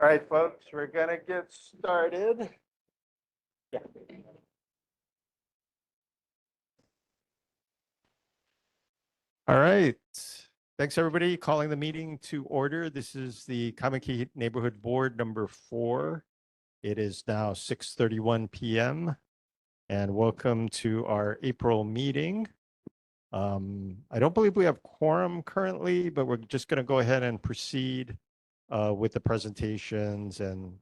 All right, folks, we're gonna get started. Yeah. All right. Thanks, everybody. Calling the meeting to order. This is the Kaimukī Neighborhood Board number 4. It is now 6:31 p.m. and welcome to our April meeting. I don't believe we have quorum currently, but we're just going to go ahead and proceed with the presentations and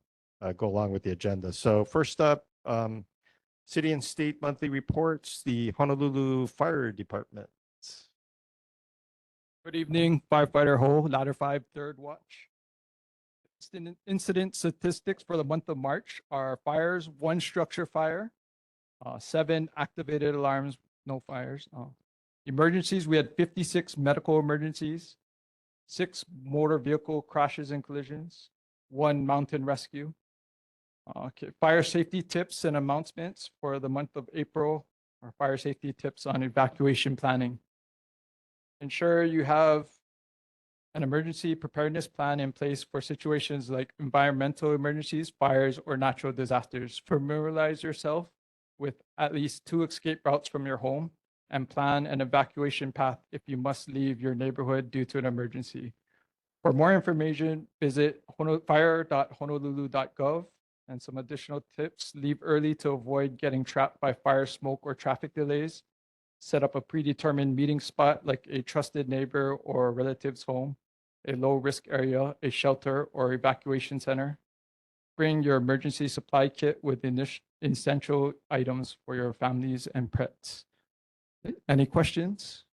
go along with the agenda. So first up, City and State Monthly Reports, the Honolulu Fire Department. Good evening, firefighter Ho, ladder 5, third watch. Incident statistics for the month of March are fires, 1 structure fire, 7 activated alarms, no fires. Emergencies, we had 56 medical emergencies, 6 motor vehicle crashes and collisions, 1 mountain rescue. Fire safety tips and announcements for the month of April are fire safety tips on evacuation planning. Ensure you have an emergency preparedness plan in place for situations like environmental emergencies, fires, or natural disasters. Familiarize yourself with at least 2 escape routes from your home and plan an evacuation path if you must leave your neighborhood due to an emergency. For more information, visit fire.honolulu.gov. And some additional tips: leave early to avoid getting trapped by fire, smoke, or traffic delays. Set up a predetermined meeting spot like a trusted neighbor or a relative's home, a low-risk area, a shelter, or evacuation center. Bring your emergency supply kit with essential items for your families and pets. Any questions?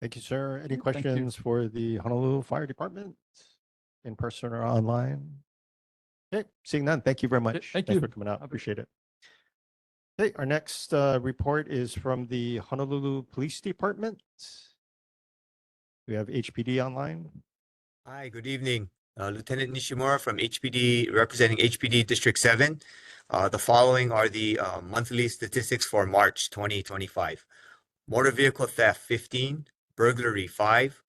Thank you, sir. Any questions for the Honolulu Fire Department in person or online? Okay, seeing none. Thank you very much. Thanks for coming out. Appreciate it. Okay, our next report is from the Honolulu Police Department. We have HPD online. Hi, good evening. Lieutenant Nishimura from HPD, representing HPD District 7. The following are the monthly statistics for March 2025. Motor vehicle theft 15, burglary 5,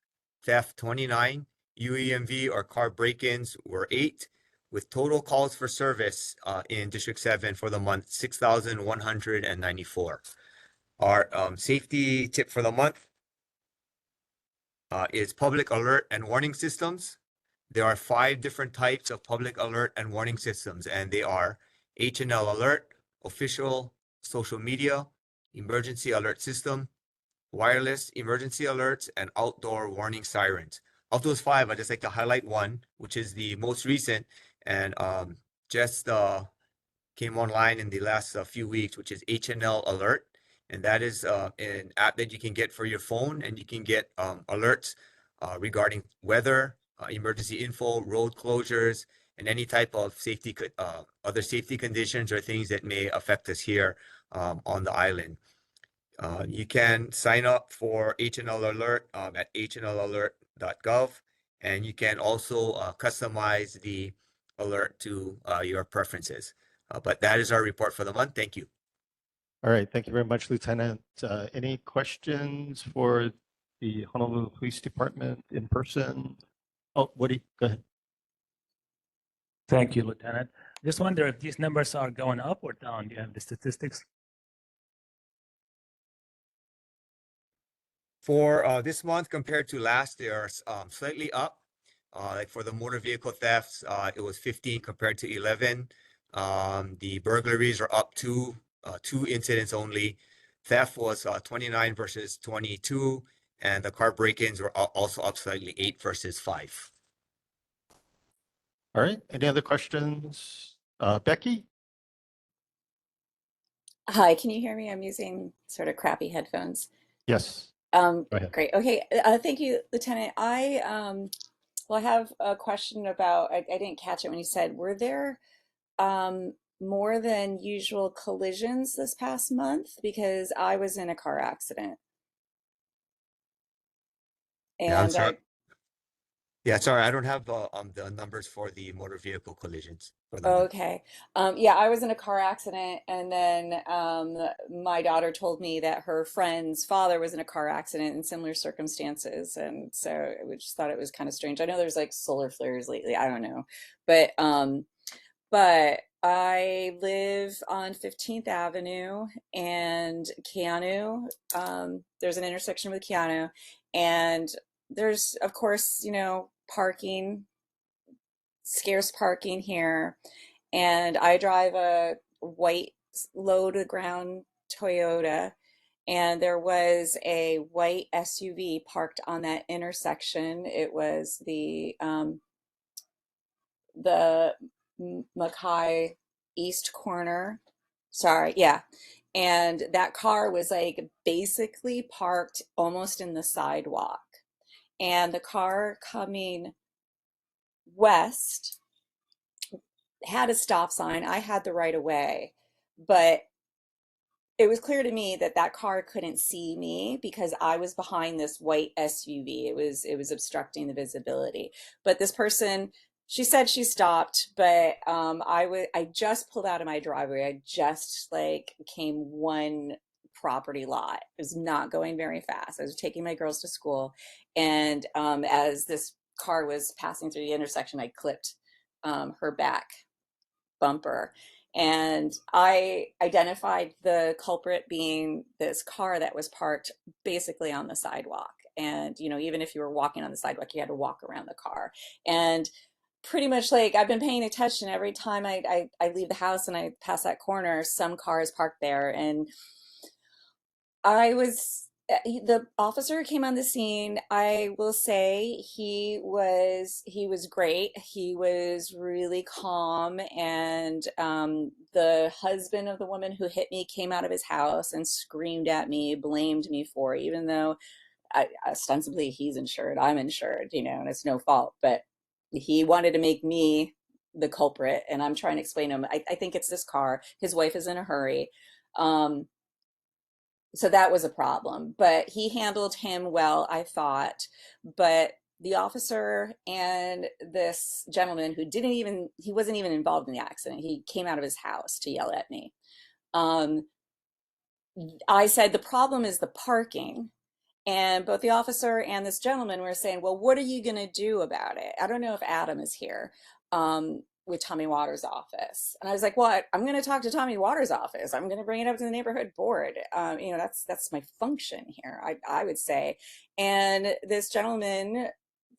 theft 29, UEMV or car break-ins were 8, with total calls for service in District 7 for the month 6,194. Our safety tip for the month is public alert and warning systems. There are 5 different types of public alert and warning systems, and they are H&L alert, official social media, emergency alert system, wireless emergency alerts, and outdoor warning sirens. Of those 5, I'd just like to highlight one, which is the most recent and just came online in the last few weeks, which is H&L alert. And that is an app that you can get for your phone, and you can get alerts regarding weather, emergency info, road closures, and any type of safety, other safety conditions or things that may affect us here on the island. You can sign up for H&L alert at hnlalert.gov, and you can also customize the alert to your preferences. But that is our report for the month. Thank you. All right, thank you very much, Lieutenant. Any questions for the Honolulu Police Department in person? Oh, Woody, go ahead. Thank you, Lieutenant. Just wonder if these numbers are going up or down. Do you have the statistics? For this month compared to last, they are slightly up. Like for the motor vehicle thefts, it was 15 compared to 11. The burglaries are up 2 incidents only. Theft was 29 versus 22, and the car break-ins were also up slightly, 8 versus 5. All right, any other questions? Becky? Hi, can you hear me? I'm using sort of crappy headphones. Yes. Go ahead. Great. Okay. Thank you, Lieutenant. I have a question about, I didn't catch it when you said, were there more than usual collisions this past month? Because I was in a car accident. Yeah, I'm And sorry. Yeah, sorry, I don't have the numbers for the motor vehicle collisions for the month. Okay. Yeah, I was in a car accident, and then my daughter told me that her friend's father was in a car accident in similar circumstances, and so we just thought it was kind of strange. I know there's like solar flares lately. I don't know, but I live on 15th Avenue and Keanu. There's an intersection with Keanu, and there's, of course, parking, scarce parking here. And I drive a white low to the ground Toyota, and there was a white SUV parked on that intersection. It was the Mackay East corner. Sorry, yeah. And that car was like basically parked almost in the sidewalk. And the car coming west had a stop sign. I had the right of way, but it was clear to me that that car couldn't see me because I was behind this white SUV. It was obstructing the visibility. But this person, she said she stopped, but I just pulled out of my driveway. I just like came one property lot. It was not going very fast. I was taking my girls to school, and as this car was passing through the intersection, I clipped her back bumper. And I identified the culprit being this car that was parked basically on the sidewalk. And, even if you were walking on the sidewalk, you had to walk around the car. And pretty much like I've been paying attention every time I leave the house and I pass that corner, some car is parked there. And the officer came on the scene. I will say he was great. He was really calm, and the husband of the woman who hit me came out of his house and screamed at me, blamed me for it, even though ostensibly he's insured, I'm insured, and it's no fault. But he wanted to make me the culprit, and I'm trying to explain to him, I think it's this car. His wife is in a hurry. So that was a problem, but he handled him well, I thought. But the officer and this gentleman who he wasn't even involved in the accident, he came out of his house to yell at me. I said the problem is the parking. And both the officer and this gentleman were saying, well, what are you going to do about it? I don't know if Adam is here with Tommy Waters' office. And I was like, well, I'm going to talk to Tommy Waters' office. I'm going to bring it up to the neighborhood board. That's my function here, I would say. And this gentleman,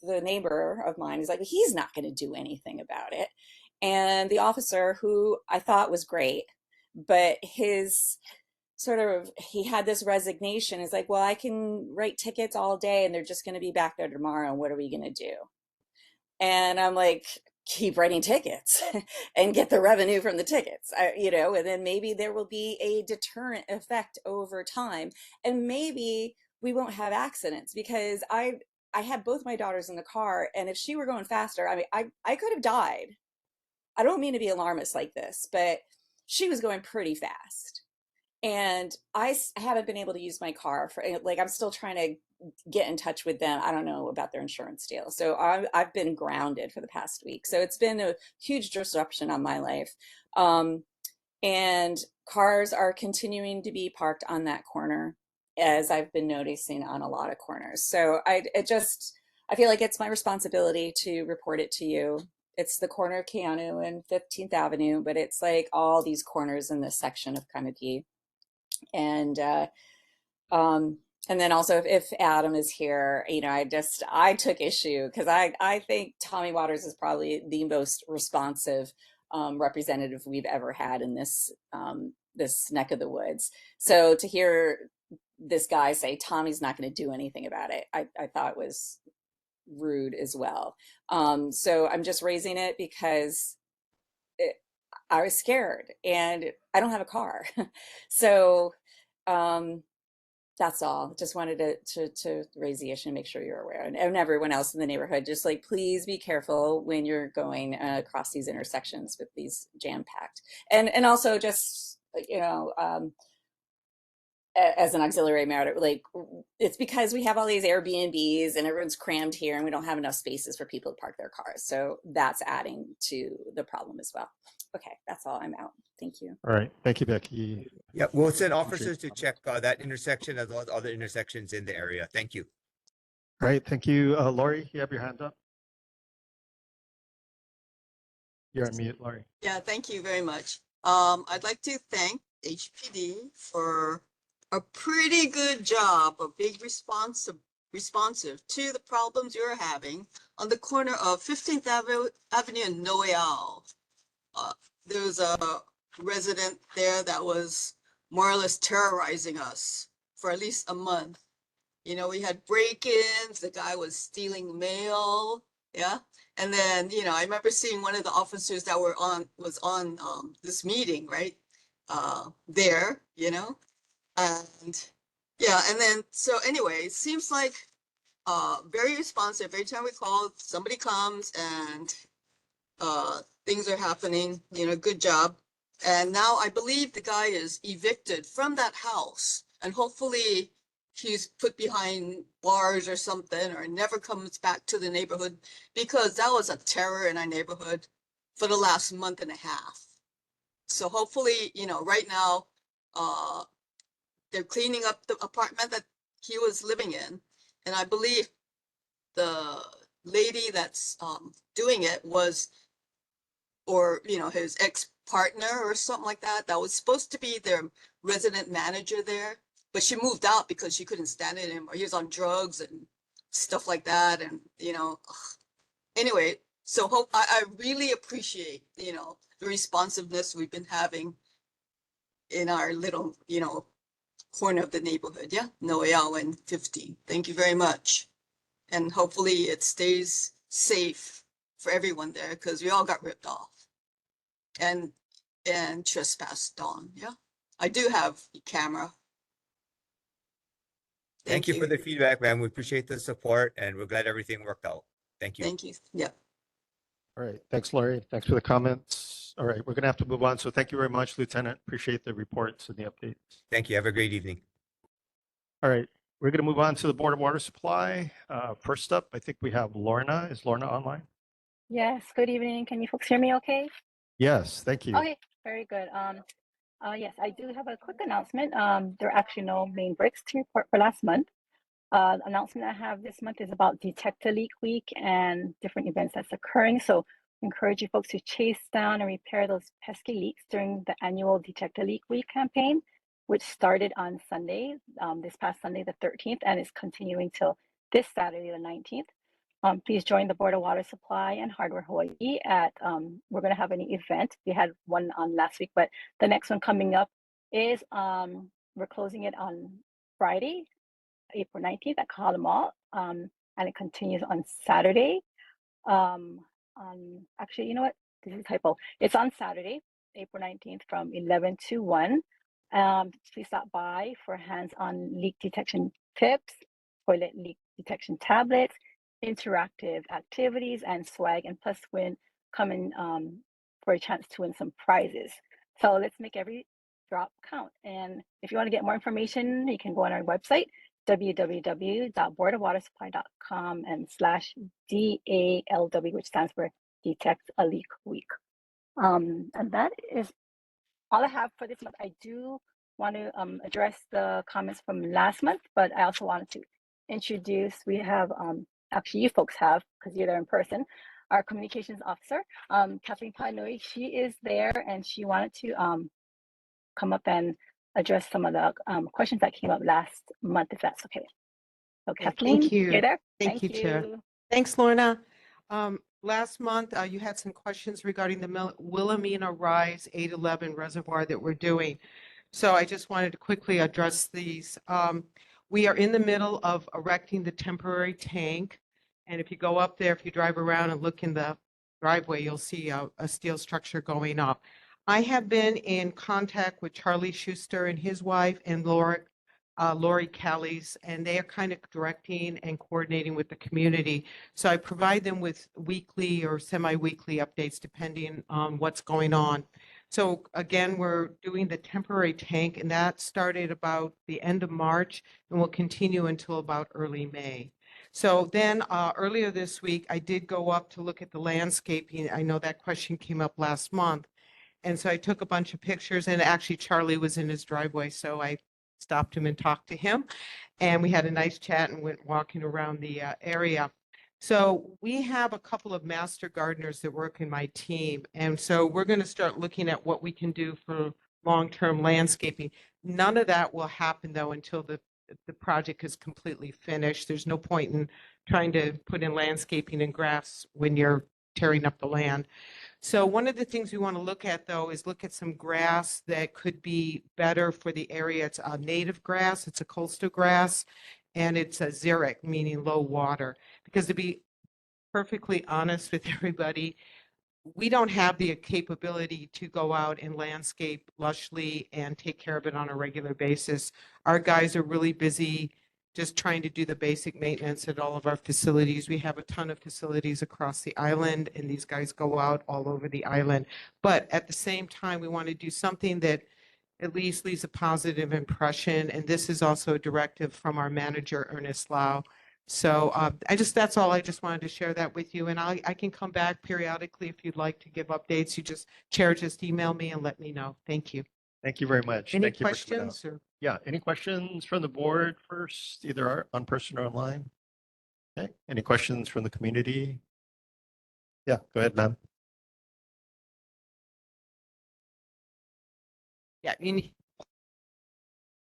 the neighbor of mine, is like, he's not going to do anything about it. And the officer, who I thought was great, but he had this resignation. It's like, well, I can write tickets all day and they're just going to be back there tomorrow. And what are we going to do? And I'm like, keep writing tickets and get the revenue from the tickets, and then maybe there will be a deterrent effect over time. And maybe we won't have accidents, because I had both my daughters in the car, and if she were going faster, I mean, I could have died. I don't mean to be alarmist like this, but she was going pretty fast. And I haven't been able to use my car for, like, I'm still trying to get in touch with them. I don't know about their insurance deal. So I've been grounded for the past week. So it's been a huge disruption on my life. And cars are continuing to be parked on that corner, as I've been noticing on a lot of corners. So I feel like it's my responsibility to report it to you. It's the corner of Keanu and 15th Avenue, but it's like all these corners in this section of Kaimukī. And then also if Adam is here, I took issue, because I think Tommy Waters is probably the most responsive representative we've ever had in this neck of the woods. So to hear this guy say Tommy's not going to do anything about it, I thought was rude as well. So I'm just raising it because I was scared, and I don't have a car. So that's all. Just wanted to raise the issue and make sure you're aware, and everyone else in the neighborhood. Just like, please be careful when you're going across these intersections with these jam packed, and also just as an auxiliary matter, like it's because we have all these Airbnbs and everyone's crammed here and we don't have enough spaces for people to park their cars. So that's adding to the problem as well. Okay, that's all. I'm out. Thank you. All right. Thank you, Becky. Yeah, we'll send Appreciate officers to the check that intersection as well as other intersections in the area. Thank you. All right. Thank you. Lori, you have your hand up. You're on mute, Lori. Yeah, thank you very much. I'd like to thank HPD for a pretty good job of being responsive to the problems you're having on the corner of 15th Avenue and Noel. There was a resident there that was more or less terrorizing us for at least a month. You know, we had break-ins, the guy was stealing mail, yeah. And then, you know, I remember seeing one of the officers that was on this meeting, right? There, you know, and yeah, and then so anyway, it seems like very responsive. Every time we call, somebody comes and things are happening, you know, good job. And now I believe the guy is evicted from that house, and hopefully he's put behind bars or something, or never comes back to the neighborhood, because that was a terror in our neighborhood for the last month and a half. So hopefully, you know, right now, they're cleaning up the apartment that he was living in. And I believe the lady that's doing it was, or, you know, his ex-partner or something like that, that was supposed to be their resident manager there. But she moved out because she couldn't stand it anymore. He was on drugs and stuff like that. And, you know, anyway, so I really appreciate, you know, the responsiveness we've been having in our little, you know, corner of the neighborhood. Yeah, Noel and 15. Thank you very much. And hopefully it stays safe for everyone there, because we all got ripped off and trespassed on. Yeah, I do have a camera. Thank you for the feedback, ma'am. We appreciate the support and we're glad everything worked out. Thank you. Thank you. Yeah. All right. Thanks, Lori. Thanks for the comments. All right. We're going to have to move on. So thank you very much, Lieutenant. Appreciate the reports and the updates. Thank you. Have a great evening. All right. We're going to move on to the Board of Water Supply. First up, I think we have Lorna. Is Lorna online? Yes, good evening. Can you folks hear me okay? Yes, thank you. Okay, very good. Yes, I do have a quick announcement. There are actually no main breaks to report for last month. Announcement I have this month is about Detect a Leak Week and different events that's occurring. So encourage you folks to chase down and repair those pesky leaks during the annual Detect a Leak Week campaign, which started on Sunday, this past Sunday, the 13th, and is continuing till this Saturday, the 19th. Please join the Board of Water Supply and Hardware Hawaii at, we're going to have an event. We had one on last week, but the next one coming up is, we're closing it on Friday, April 19th at Kahala Mall, and it continues on Saturday. Actually, you know what? This is a typo. It's on Saturday, April 19th from 11 to 1. Please stop by for hands-on leak detection tips, toilet leak detection tablets, interactive activities, and swag, and plus come in for a chance to win some prizes. So let's make every drop count. And if you want to get more information, you can go on our website, www.boardofwatersupply.com and /DALW, which stands for Detect a Leak Week. And that is all I have for this month. I do want to address the comments from last month, but I also wanted to introduce, we have, actually you folks have, because you're there in person, our communications officer, Kathleen Panui. She is there and she wanted to come up and address some of the questions that came up last month, if that's okay. So Kathleen, Thank you. you're there? Thank you, Chair. Thanks, Lorna. Last month, you had some questions regarding the Wilhelmina Rise 811 reservoir that we're doing. So I just wanted to quickly address these. We are in the middle of erecting the temporary tank. And if you go up there, if you drive around and look in the driveway, you'll see a steel structure going up. I have been in contact with Charlie Schuster and his wife and Lori Callies, and they are kind of directing and coordinating with the community. So I provide them with weekly or semi-weekly updates depending on what's going on. So again, we're doing the temporary tank, and that started about the end of March and will continue until about early May. So then earlier this week, I did go up to look at the landscaping. I know that question came up last month. And so I took a bunch of pictures, and actually Charlie was in his driveway, so I stopped him and talked to him. And we had a nice chat and went walking around the area. So we have a couple of master gardeners that work in my team. And so we're going to start looking at what we can do for long-term landscaping. None of that will happen though until the project is completely finished. There's no point in trying to put in landscaping and grass when you're tearing up the land. So one of the things we want to look at though is look at some grass that could be better for the area. It's a native grass, it's a coastal grass, and it's a xeric, meaning low water. Because to be perfectly honest with everybody, we don't have the capability to go out and landscape lushly and take care of it on a regular basis. Our guys are really busy just trying to do the basic maintenance at all of our facilities. We have a ton of facilities across the island, and these guys go out all over the island. But at the same time, we want to do something that at least leaves a positive impression. And this is also a directive from our manager, Ernest Lau. So that's all. I just wanted to share that with you. And I can come back periodically if you'd like to give updates. Chair, just email me and let me know. Thank you. Thank you very much. Any Thank you for coming out. questions? Yeah, any questions from the board first, either on person or online? Okay, any questions from the community? Yeah, go ahead, ma'am. Yeah, you need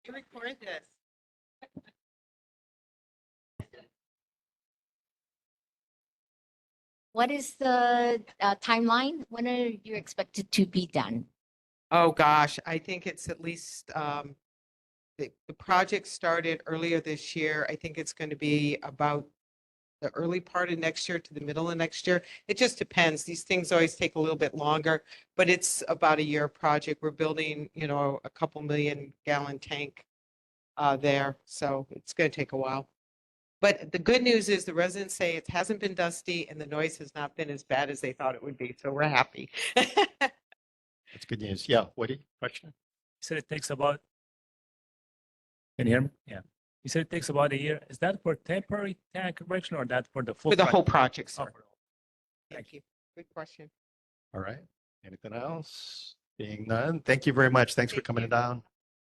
to record this. What is the timeline? When are you expected to be done? Oh, gosh, I think it's at least, the project started earlier this year. I think it's going to be about the early part of next year to the middle of next year. It just depends. These things always take a little bit longer, but it's about a year project. We're building, a couple million gallon tank there. So it's going to take a while. But the good news is the residents say it hasn't been dusty and the noise has not been as bad as they thought it would be. So we're happy. That's good news. Yeah, Woody, question? You said it takes about, can you hear me? Yeah. You said it takes about a year. Is that for temporary tank erection or that for the full? For the whole project, Oh, sir. Thank you. Good question. All right. Anything else? Being none. Thank you very much. Thanks for Thank coming you. down.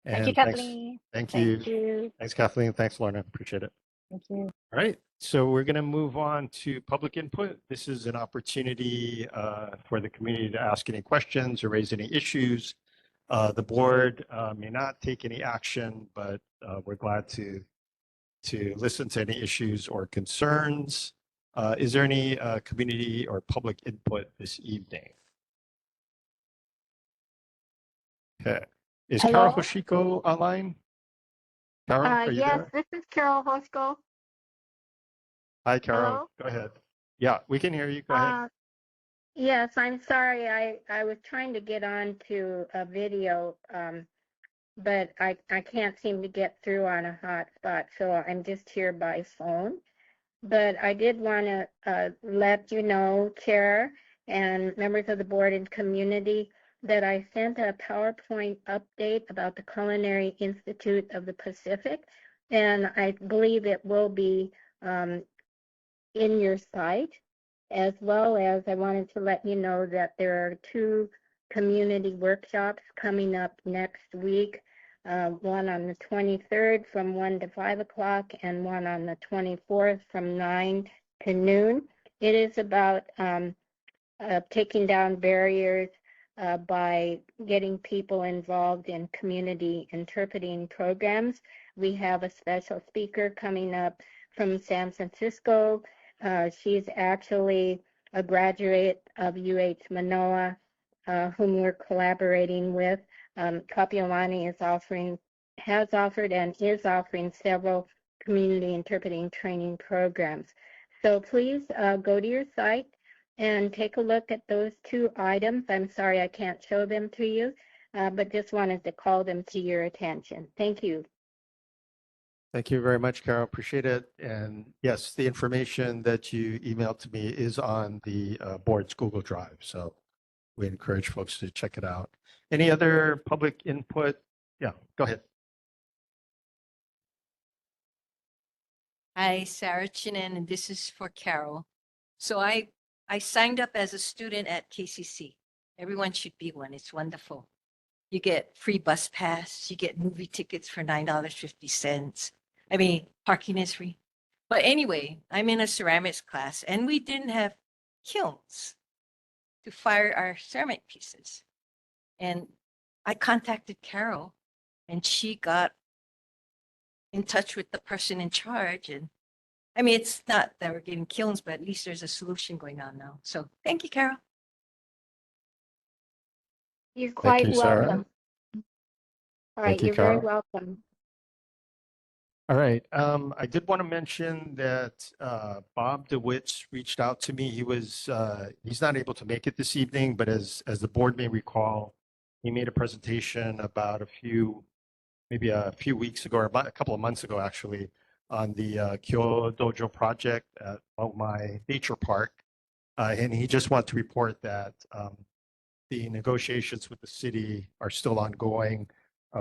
Thank you, And thanks. Kathleen. Thank you. Thank you. Thanks, Kathleen. Thanks, Lorna. Appreciate it. Thank you. All right, so we're going to move on to public input. This is an opportunity for the community to ask any questions or raise any issues. The board may not take any action, but we're glad to listen to any issues or concerns. Is there any community or public input this evening? Okay, is Hello? Carol Hoshiko online? Carol, are you yes, there? this is Carol Hosko. Hi, Carol. Hello? Go ahead. Yeah, we can hear you. Go ahead. Yes, I'm sorry. I was trying to get on to a video, but I can't seem to get through on a hotspot, so I'm just here by phone. But I did want to let you know, Chair and members of the board and community, that I sent a PowerPoint update about the Culinary Institute of the Pacific, and I believe it will be in your site, as well as I wanted to let you know that there are 2 community workshops coming up next week, one on the 23rd from 1 to 5 o'clock and one on the 24th from 9 to noon. It is about taking down barriers by getting people involved in community interpreting programs. We have a special speaker coming up from San Francisco. She's actually a graduate of UH Manoa, whom we're collaborating with. Kapiolani has offered and is offering several community interpreting training programs. So please go to your site and take a look at those 2 items. I'm sorry I can't show them to you, but just wanted to call them to your attention. Thank you. Thank you very much, Carol. Appreciate it. And yes, the information that you emailed to me is on the board's Google Drive. So we encourage folks to check it out. Any other public input? Yeah, go ahead. Hi, Sarah Chinen, and this is for Carol. So I signed up as a student at KCC. Everyone should be one. It's wonderful. You get free bus pass, you get movie tickets for $9.50. I mean, parking is free. But anyway, I'm in a ceramics class and we didn't have kilns to fire our ceramic pieces. And I contacted Carol and she got in touch with the person in charge. And I mean, it's not that we're getting kilns, but at least there's a solution going on now. So thank you, Carol. You're quite you, Sarah. welcome. All right, Thank you, you're very Carol. welcome. All right. I did want to mention that Bob DeWitt's reached out to me. He's not able to make it this evening, but as the board may recall, he made a presentation about maybe a few weeks ago, or about a couple of months ago, actually, on the Kyo Dojo project at my nature park. And he just wanted to report that the negotiations with the city are still ongoing,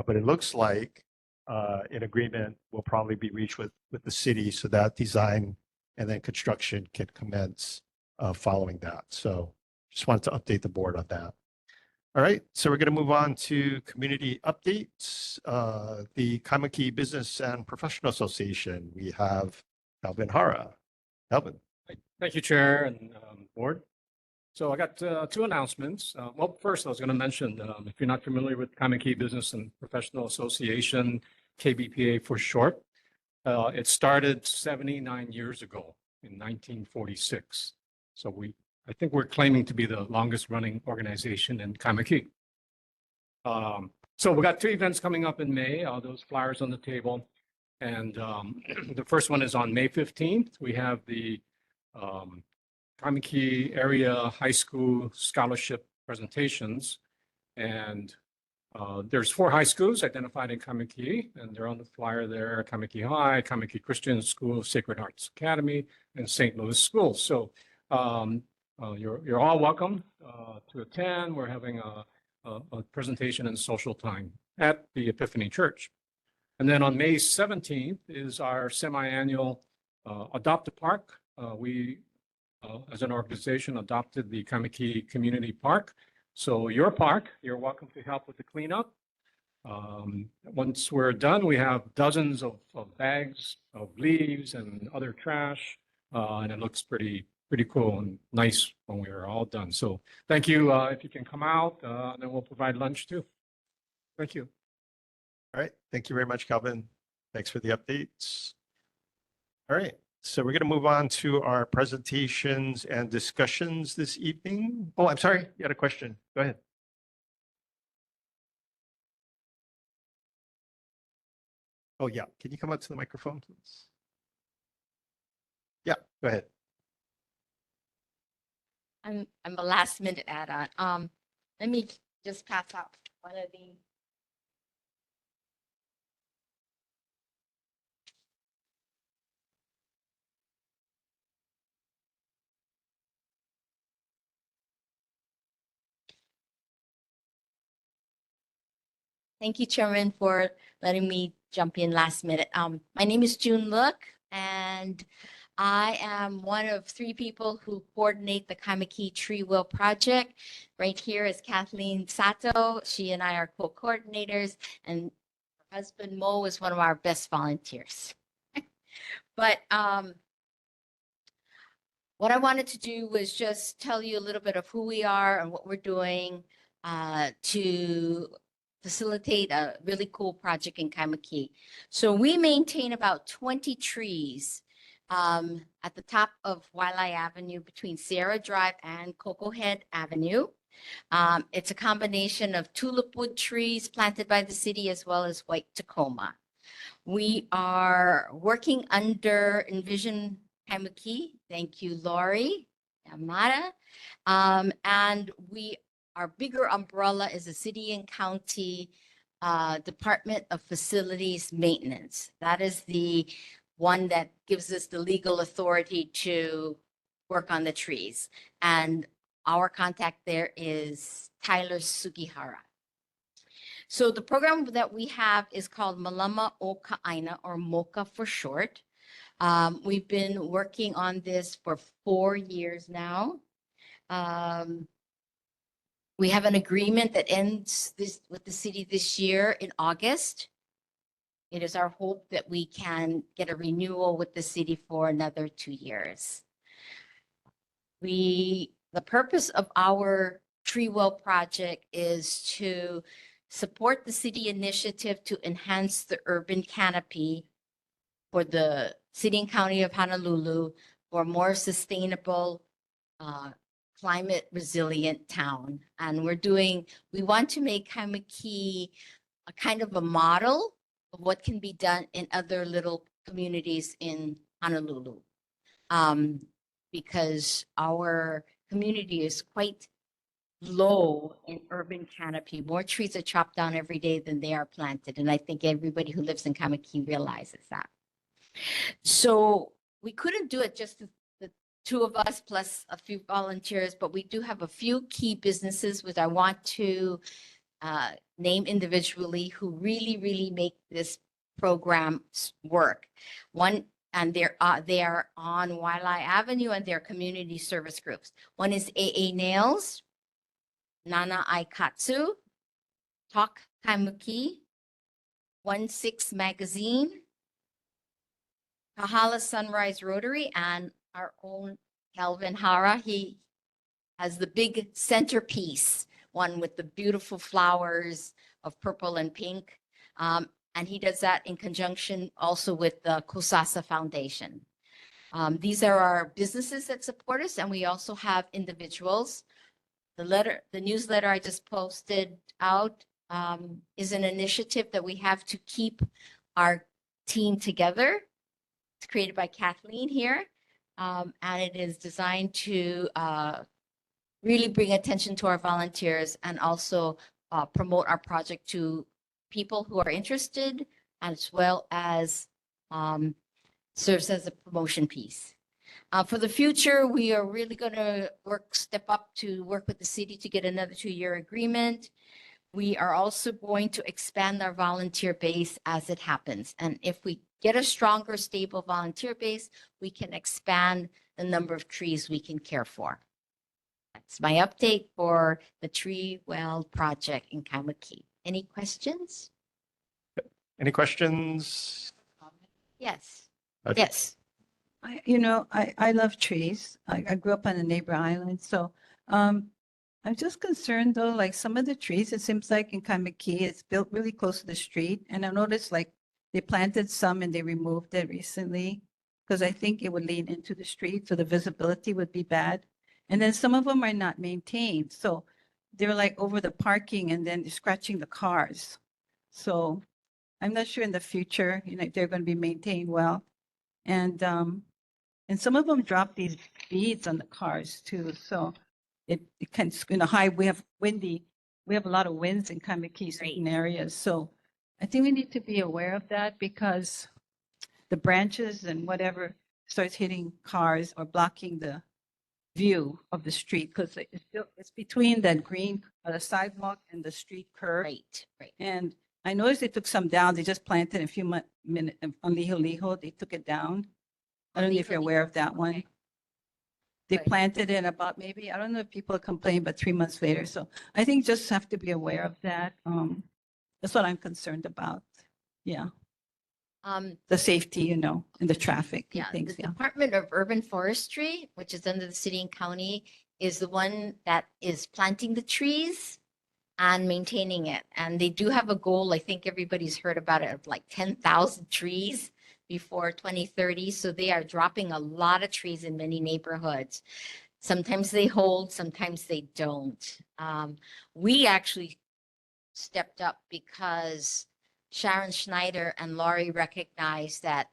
but it looks like an agreement will probably be reached with the city so that design and then construction can commence following that. So just wanted to update the board on that. All right, so we're going to move on to community updates. The Kaimukī Business and Professional Association, we have Calvin Hara. Calvin. Thank you, Chair and Board. So I got two announcements. Well, first, I was going to mention, if you're not familiar with Kaimukī Business and Professional Association, KBPA for short, it started 79 years ago in 1946. So I think we're claiming to be the longest running organization in Kaimukī. So we got two events coming up in May, those flyers on the table. And the first one is on May 15th. We have the Kaimukī Area High School Scholarship presentations. And there's 4 high schools identified in Kaimukī, and they're on the flyer there: Kaimukī High, Kaimukī Christian School, Sacred Hearts Academy, and St. Louis Schools. So you're all welcome to attend. We're having a presentation and social time at the Epiphany Church. And then on May 17th is our semi-annual Adopt a Park. We, as an organization, adopted the Kaimukī Community Park. So your park, you're welcome to help with the cleanup. Once we're done, we have dozens of bags of leaves and other trash, and it looks pretty cool and nice when we're all done. So thank you. If you can come out, and then we'll provide lunch too. Thank you. All right. Thank you very much, Calvin. Thanks for the updates. All right. So we're going to move on to our presentations and discussions this evening. Oh, I'm sorry. You had a question. Go ahead. Oh, yeah. Can you come up to the microphone, please? Yeah, go ahead. I'm a last minute add-on. Let me just pass out one of the. Thank you, Chairman, for letting me jump in last minute. My name is June Look, and I am one of 3 people who coordinate the Kaimukī Tree Will Project. Right here is Kathleen Sato. She and I are co-coordinators, and her husband Mo is one of our best volunteers. But what I wanted to do was just tell you a little bit of who we are and what we're doing to facilitate a really cool project in Kaimukī. So we maintain about 20 trees at the top of Waialae Avenue between Sierra Drive and Cocoa Head Avenue. It's a combination of tulip wood trees planted by the city as well as white Tacoma. We are working under Envision Kaimukī. Thank you, Lori Yamada. And our bigger umbrella is the City and County Department of Facilities Maintenance. That is the one that gives us the legal authority to work on the trees. And our contact there is Tyler Sugihara. So the program that we have is called Malama o Ka'aina, or MOCA for short. We've been working on this for 4 years now. We have an agreement that ends with the city this year in August. It is our hope that we can get a renewal with the city for another 2 years. The purpose of our tree well project is to support the city initiative to enhance the urban canopy for the city and county of Honolulu for a more sustainable, climate resilient town. And we want to make Kaimukī a kind of a model of what can be done in other little communities in Honolulu. Because our community is quite low in urban canopy. More trees are chopped down every day than they are planted. And I think everybody who lives in Kaimukī realizes that. So we couldn't do it just the two of us plus a few volunteers, but we do have a few key businesses which I want to name individually who really, really make this program work. One, and they are on Wailea Avenue, and they're community service groups. One is AA Nails, Nana Aikatsu, Talk Kaimukī, 16 Magazine, Kahala Sunrise Rotary, and our own Kelvin Hara. He has the big centerpiece, one with the beautiful flowers of purple and pink. And he does that in conjunction also with the Kusasa Foundation. These are our businesses that support us, and we also have individuals. The newsletter I just posted out is an initiative that we have to keep our team together. It's created by Kathleen here, and it is designed to really bring attention to our volunteers and also promote our project to people who are interested, as well as serves as a promotion piece. For the future, we are really going to step up to work with the city to get another 2-year agreement. We are also going to expand our volunteer base as it happens. And if we get a stronger, stable volunteer base, we can expand the number of trees we can care for. That's my update for the Tree Well project in Kaimukī. Any questions? Any questions? Yes. Okay. Yes. I love trees. I grew up on a neighbor island. So I'm just concerned though, like some of the trees, it seems like in Kaimukī, it's built really close to the street. And I noticed like they planted some and they removed it recently because I think it would lean into the street. So the visibility would be bad. And then some of them are not maintained. So they're like over the parking and then they're scratching the cars. So I'm not sure in the future, if they're going to be maintained well. And some of them drop these beads on the cars too. So it can, we have a lot of winds in Kaimukī certain areas. So I think we need to be aware of that because the branches and whatever starts hitting cars or blocking the view of the street because it's between that green, the sidewalk and the street curb. Right. And I noticed they took some down. They just planted a few minutes on Liho. They took it down. I don't know if you're aware of that one. They planted it about maybe, I don't know if people complain, but 3 months later. So I think just have to be aware of that. That's what I'm concerned about. Yeah. The safety, and the traffic and things. The Department of Urban Forestry, which is under the city and county, is the one that is planting the trees and maintaining it. And they do have a goal, I think everybody's heard about it, of like 10,000 trees before 2030. So they are dropping a lot of trees in many neighborhoods. Sometimes they hold, sometimes they don't. We actually stepped up because Sharon Schneider and Laurie recognized that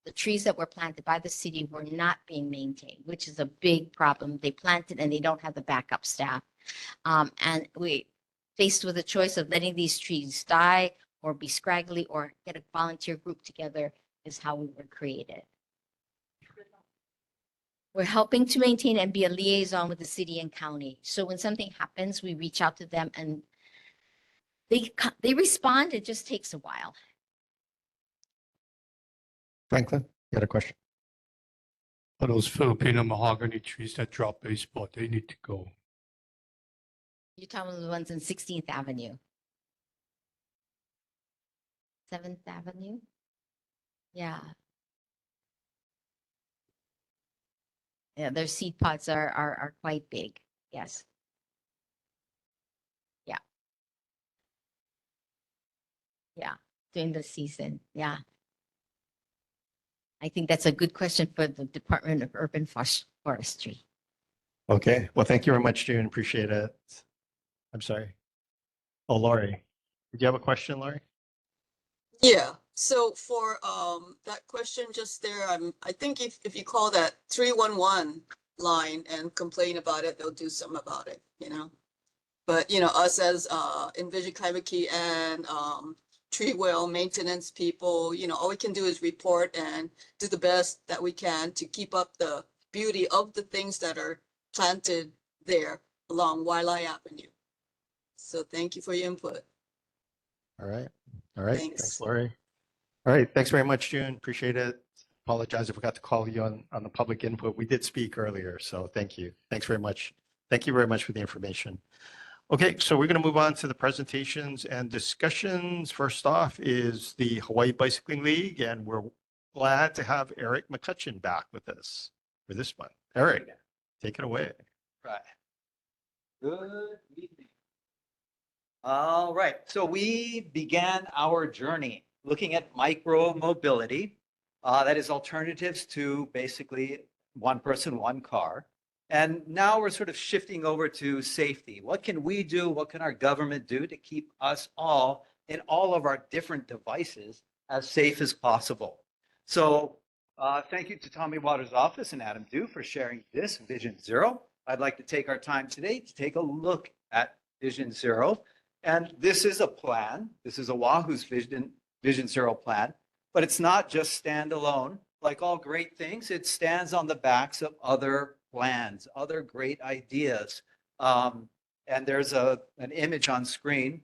the trees that were planted by the city were not being maintained, which is a big problem. They planted and they don't have the backup staff. And we faced with a choice of letting these trees die or be scraggly or get a volunteer group together is how we were created. We're helping to maintain and be a liaison with the city and county. So when something happens, we reach out to them and they respond. It just takes a while. Franklin, you had a question? Are those Filipino mahogany trees that drop baseball, they need to go. You're talking about the ones in 16th Avenue. 7th Avenue? Yeah. Yeah, their seed pods are quite big. Yes. Yeah. Yeah. During the season. Yeah. I think that's a good question for the Department of Urban Forestry. Okay, well, thank you very much, June. Appreciate it. I'm sorry. Oh, Laurie, did you have a question, Laurie? Yeah, so for that question just there, I think if you call that 311 line and complain about it, they'll do something about it, you know. But you know, us as Envision Kaimukī and tree well maintenance people, you know, all we can do is report and do the best that we can to keep up the beauty of the things that are planted there along Wailai Avenue. So thank you for your input. All right. All right. Thanks. Thanks, Laurie. All right. Thanks very much, June. Appreciate it. Apologize if we got to call you on the public input. We did speak earlier, so thank you. Thanks very much. Thank you very much for the information. Okay, so we're going to move on to the presentations and discussions. First off is the Hawaii Bicycling League, and we're glad to have Eric McCutcheon back with us for this one. Eric, take it away. Right. Good evening. All right, so we began our journey looking at micro mobility, that is alternatives to basically one person, one car. And now we're sort of shifting over to safety. What can we do? What can our government do to keep us all in all of our different devices as safe as possible? So thank you to Tommy Waters' office and Adam Dew for sharing this Vision Zero. I'd like to take our time today to take a look at Vision Zero. And this is a plan. This is Oahu's Vision Zero plan, but it's not just standalone. Like all great things, it stands on the backs of other plans, other great ideas. And there's an image on screen,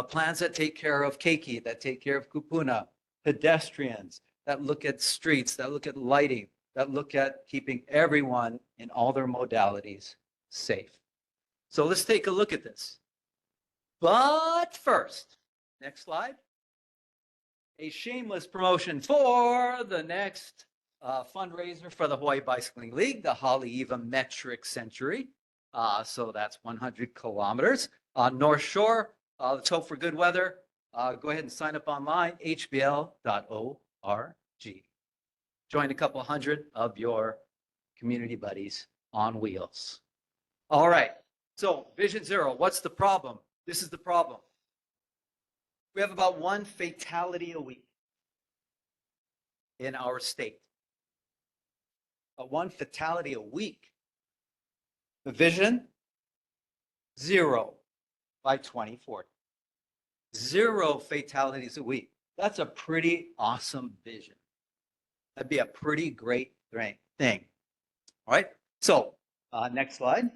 plans that take care of keiki, that take care of kupuna, pedestrians, that look at streets, that look at lighting, that look at keeping everyone in all their modalities safe. So let's take a look at this. But first, next slide. A shameless promotion for the next fundraiser for the Hawaii Bicycling League, the Haleiwa Metric Century. So that's 100 kilometers. North Shore, let's hope for good weather. Go ahead and sign up online, hbl.org. Join a couple hundred of your community buddies on wheels. All right, so Vision Zero, what's the problem? This is the problem. We have about one fatality a week in our state. One fatality a week. The vision, 0 by 2040. 0 fatalities a week. That's a pretty awesome vision. That'd be a pretty great thing. All right, so next slide.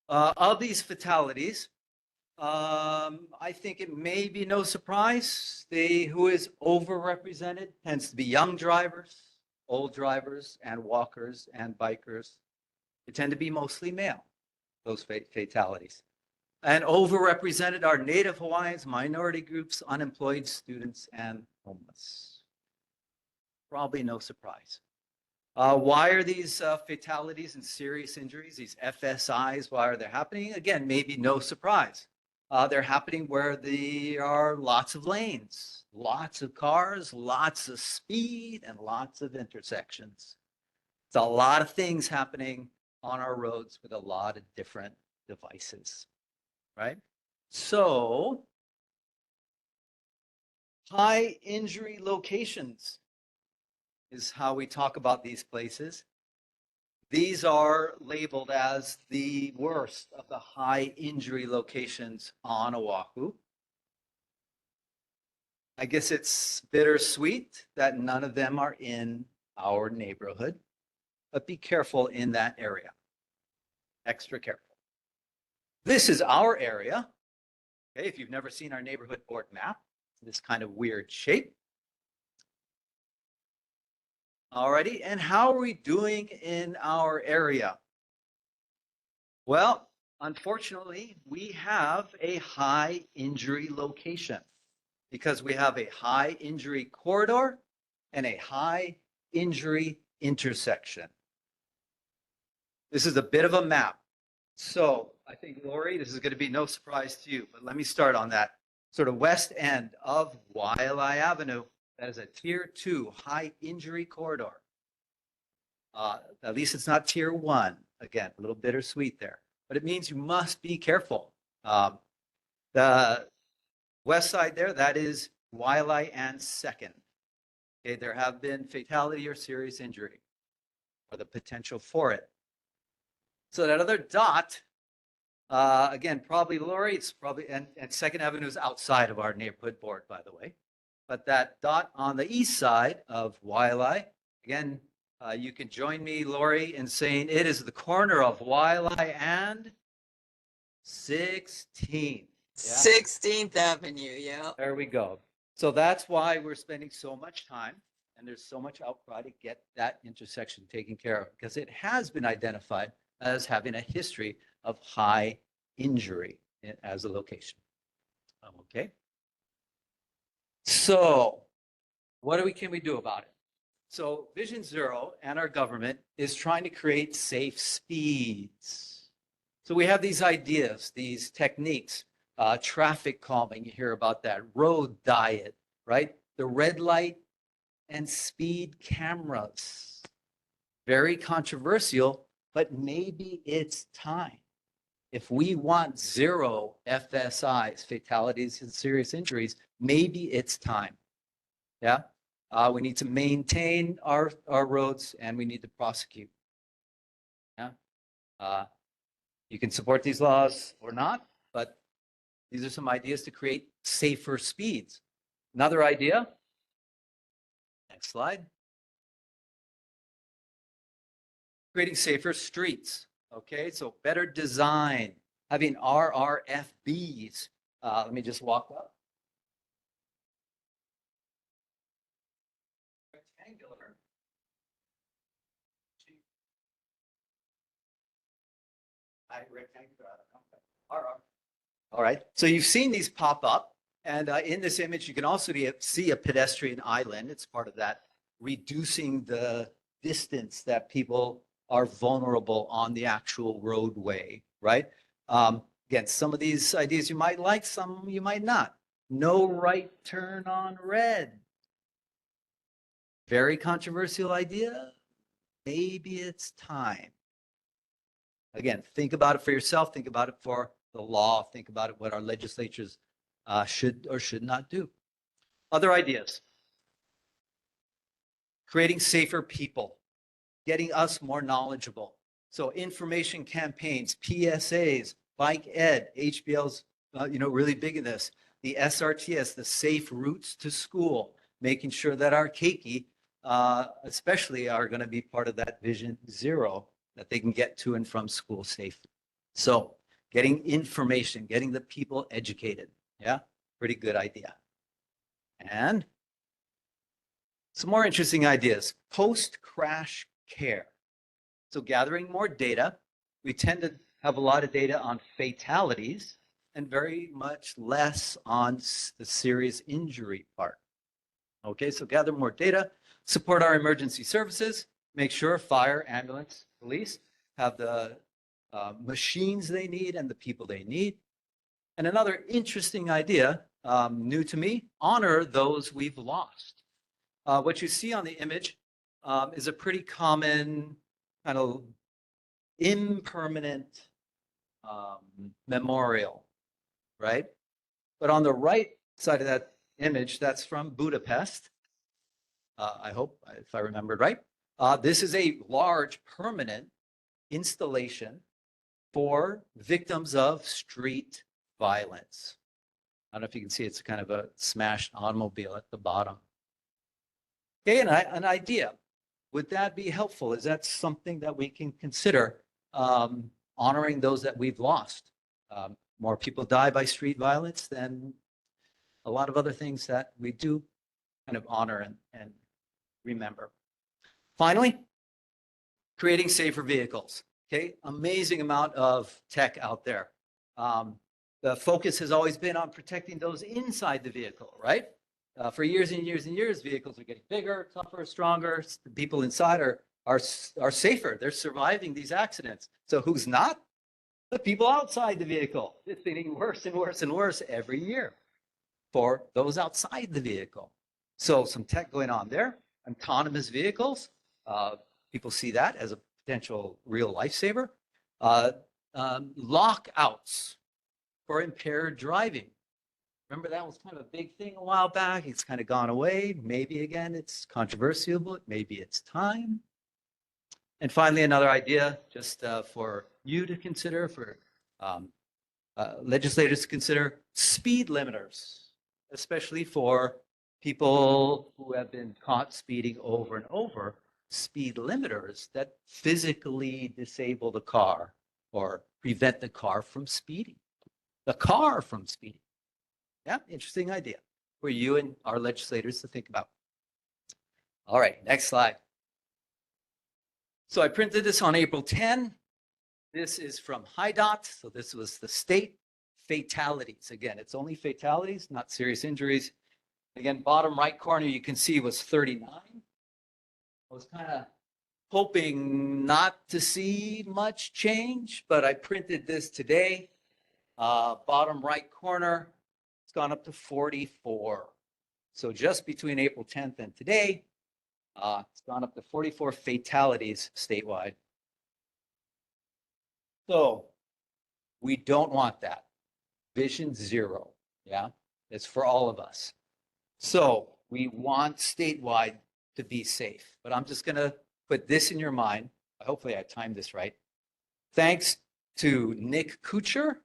Of these fatalities, I think it may be no surprise, who is overrepresented tends to be young drivers, old drivers, and walkers and bikers. They tend to be mostly male, those fatalities. And overrepresented are Native Hawaiians, minority groups, unemployed students, and homeless. Probably no surprise. Why are these fatalities and serious injuries, these FSIs, why are they happening? Again, maybe no surprise. They're happening where there are lots of lanes, lots of cars, lots of speed, and lots of intersections. It's a lot of things happening on our roads with a lot of different devices, right? So, high injury locations is how we talk about these places. These are labeled as the worst of the high injury locations on Oahu. I guess it's bittersweet that none of them are in our neighborhood, but be careful in that area. Extra careful. This is our area. Okay, if you've never seen our neighborhood board map, this kind of weird shape. Alrighty, and how are we doing in our area? Well, unfortunately, we have a high injury location because we have a high injury corridor and a high injury intersection. This is a bit of a map. So I think, Lori, this is going to be no surprise to you, but let me start on that sort of west end of Waialae Avenue. That is a tier 2 high injury corridor. At least it's not tier 1. Again, a little bittersweet there, but it means you must be careful. The west side there, that is Waialae and 2nd. Okay, there have been fatality or serious injury or the potential for it. So that other dot, again, probably Lori, it's probably, and 2nd Avenue is outside of our neighborhood board, by the way. But that dot on the east side of Waialae, again, you can join me, Lori, in saying it is the corner of Waialae and 16th. Yeah? 16th Avenue, yeah. There we go. So that's why we're spending so much time and there's so much outcry to get that intersection taken care of because it has been identified as having a history of high injury as a location. Okay. So what can we do about it? So Vision Zero and our government is trying to create safe speeds. So we have these ideas, these techniques, traffic calming, you hear about that, road diet, right? The red light and speed cameras. Very controversial, but maybe it's time. If we want 0 FSIs, fatalities and serious injuries, maybe it's time. Yeah. We need to maintain our roads and we need to prosecute. Yeah. You can support these laws or not, but these are some ideas to create safer speeds. Another idea. Next slide. Creating safer streets. Okay, so better design, having RRFBs. Let me just walk up. Rectangular. All right, so you've seen these pop up, and in this image, you can also see a pedestrian island. It's part of that, reducing the distance that people are vulnerable on the actual roadway, right? Again, some of these ideas you might like, some you might not. No right turn on red. Very controversial idea. Maybe it's time. Again, think about it for yourself. Think about it for the law. Think about it what our legislatures should or should not do. Other ideas. Creating safer people. Getting us more knowledgeable. So information campaigns, PSAs, bike ed, HBL's really big in this. The SRTS, the safe routes to school, making sure that our keiki especially are going to be part of that Vision Zero, that they can get to and from school safely. So getting information, getting the people educated. Yeah, pretty good idea. And some more interesting ideas. Post-crash care. So gathering more data. We tend to have a lot of data on fatalities and very much less on the serious injury part. Okay, so gather more data, support our emergency services, make sure fire, ambulance, police have the machines they need and the people they need. And another interesting idea, new to me, honor those we've lost. What you see on the image is a pretty common kind of impermanent memorial, right? But on the right side of that image, that's from Budapest. I hope, if I remembered right. This is a large permanent installation for victims of street violence. I don't know if you can see, it's kind of a smashed automobile at the bottom. Okay, an idea. would that be helpful? Is that something that we can consider, honoring those that we've lost? More people die by street violence than a lot of other things that we do kind of honor and remember. Finally, creating safer vehicles. Okay, amazing amount of tech out there. The focus has always been on protecting those inside the vehicle, right? For years and years and years, vehicles are getting bigger, tougher, stronger. The people inside are safer. They're surviving these accidents. So who's not? The people outside the vehicle. It's getting worse and worse and worse every year for those outside the vehicle. So some tech going on there. Autonomous vehicles. People see that as a potential real lifesaver. Lockouts for impaired driving. Remember that was kind of a big thing a while back. It's kind of gone away. Maybe again, it's controversial, but maybe it's time. And finally, another idea just for you to consider, for legislators to consider, speed limiters, especially for people who have been caught speeding over and over. Speed limiters that physically disable the car or prevent the car from speeding. The car from speeding. Yeah, interesting idea for you and our legislators to think about. All right, next slide. So I printed this on April 10. This is from HIDOT. So this was the state fatalities. Again, it's only fatalities, not serious injuries. Again, bottom right corner, you can see was 39. I was kind of hoping not to see much change, but I printed this today. Bottom right corner, it's gone up to 44. So just between April 10th and today, it's gone up to 44 fatalities statewide. So we don't want that. Vision zero, yeah? It's for all of us. So we want statewide to be safe, but I'm just gonna put this in your mind. Hopefully I timed this right. Thanks to Nick Kuchar,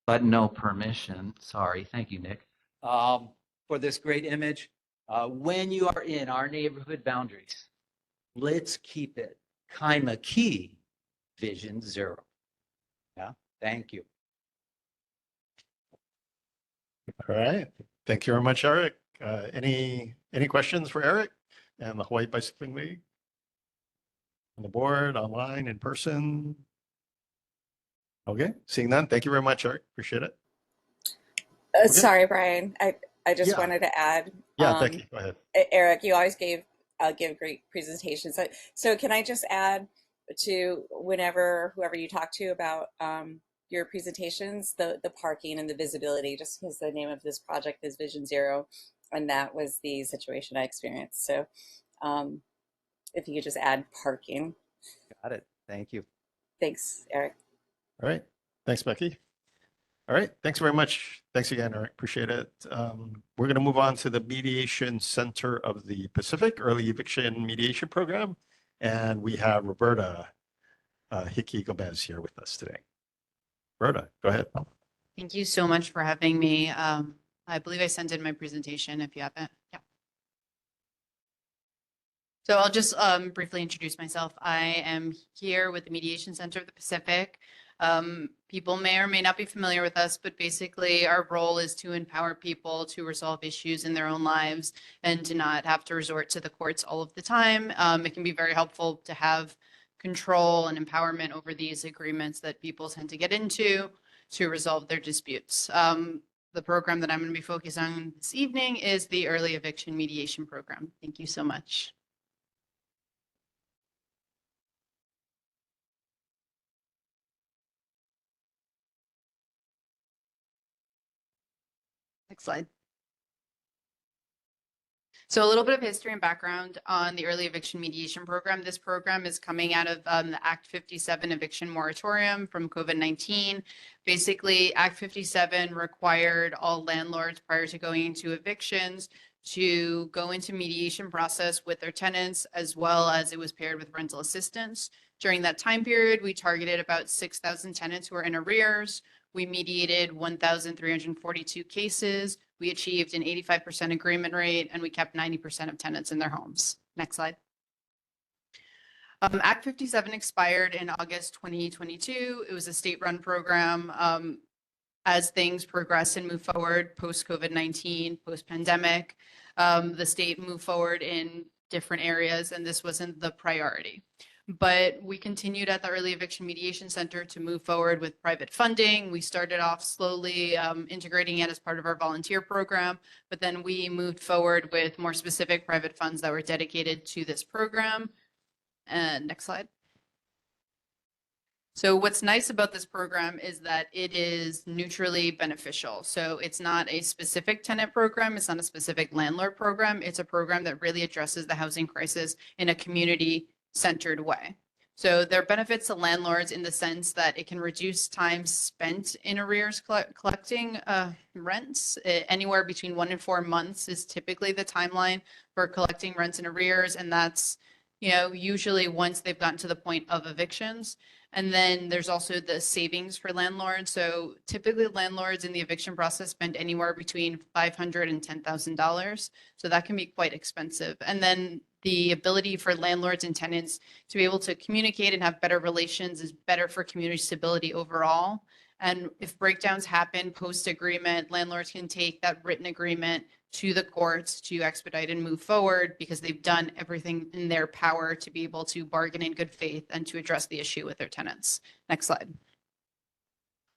but no permission. Sorry, thank you, Nick, for this great image. When you are in our neighborhood boundaries, let's keep it Kaimukī Vision Zero. Yeah, thank you. All right. Thank you very much, Eric. Any questions for Eric and the Hawaii Bicycling League? On the board, online, in person? Okay, seeing none. Thank you very much, Eric. Appreciate it. Okay. Sorry, Brian. I just Yeah. wanted to add. Yeah, Becky, go ahead. Eric, you always give great presentations. So can I just add to whoever you talk to about your presentations, the parking and the visibility, just because the name of this project is Vision Zero, and that was the situation I experienced. So if you could just add parking. Got it. Thank you. Thanks, Eric. All right. Thanks, Becky. All right. Thanks very much. Thanks again, Eric. Appreciate it. We're going to move on to the Mediation Center of the Pacific Early Eviction Mediation Program. And we have Roberta Hickey Gomez here with us today. Roberta, go ahead. Thank you so much for having me. I believe I sent in my presentation if you haven't. Yeah. So I'll just briefly introduce myself. I am here with the Mediation Center of the Pacific. People may or may not be familiar with us, but basically our role is to empower people to resolve issues in their own lives and to not have to resort to the courts all of the time. It can be very helpful to have control and empowerment over these agreements that people tend to get into to resolve their disputes. The program that I'm going to be focused on this evening is the Early Eviction Mediation Program. Thank you so much. Next slide. So a little bit of history and background on the Early Eviction Mediation Program. This program is coming out of the Act 57 eviction moratorium from COVID-19. Basically, Act 57 required all landlords prior to going into evictions to go into mediation process with their tenants, as well as it was paired with rental assistance. During that time period, we targeted about 6,000 tenants who were in arrears. We mediated 1,342 cases. We achieved an 85% agreement rate, and we kept 90% of tenants in their homes. Next slide. Act 57 expired in August 2022. It was a state-run program. As things progress and move forward post COVID-19, post pandemic, the state moved forward in different areas, and this wasn't the priority. But we continued at the Early Eviction Mediation Center to move forward with private funding. We started off slowly integrating it as part of our volunteer program, but then we moved forward with more specific private funds that were dedicated to this program. And next slide. So what's nice about this program is that it is neutrally beneficial. So it's not a specific tenant program. It's not a specific landlord program. It's a program that really addresses the housing crisis in a community-centered way. So there are benefits to landlords in the sense that it can reduce time spent in arrears collecting rents. Anywhere between 1 and 4 months is typically the timeline for collecting rents in arrears. And that's, usually once they've gotten to the point of evictions. And then there's also the savings for landlords. So typically landlords in the eviction process spend anywhere between $500 and $10,000. So that can be quite expensive. And then the ability for landlords and tenants to be able to communicate and have better relations is better for community stability overall. And if breakdowns happen post-agreement, landlords can take that written agreement to the courts to expedite and move forward because they've done everything in their power to be able to bargain in good faith and to address the issue with their tenants. Next slide.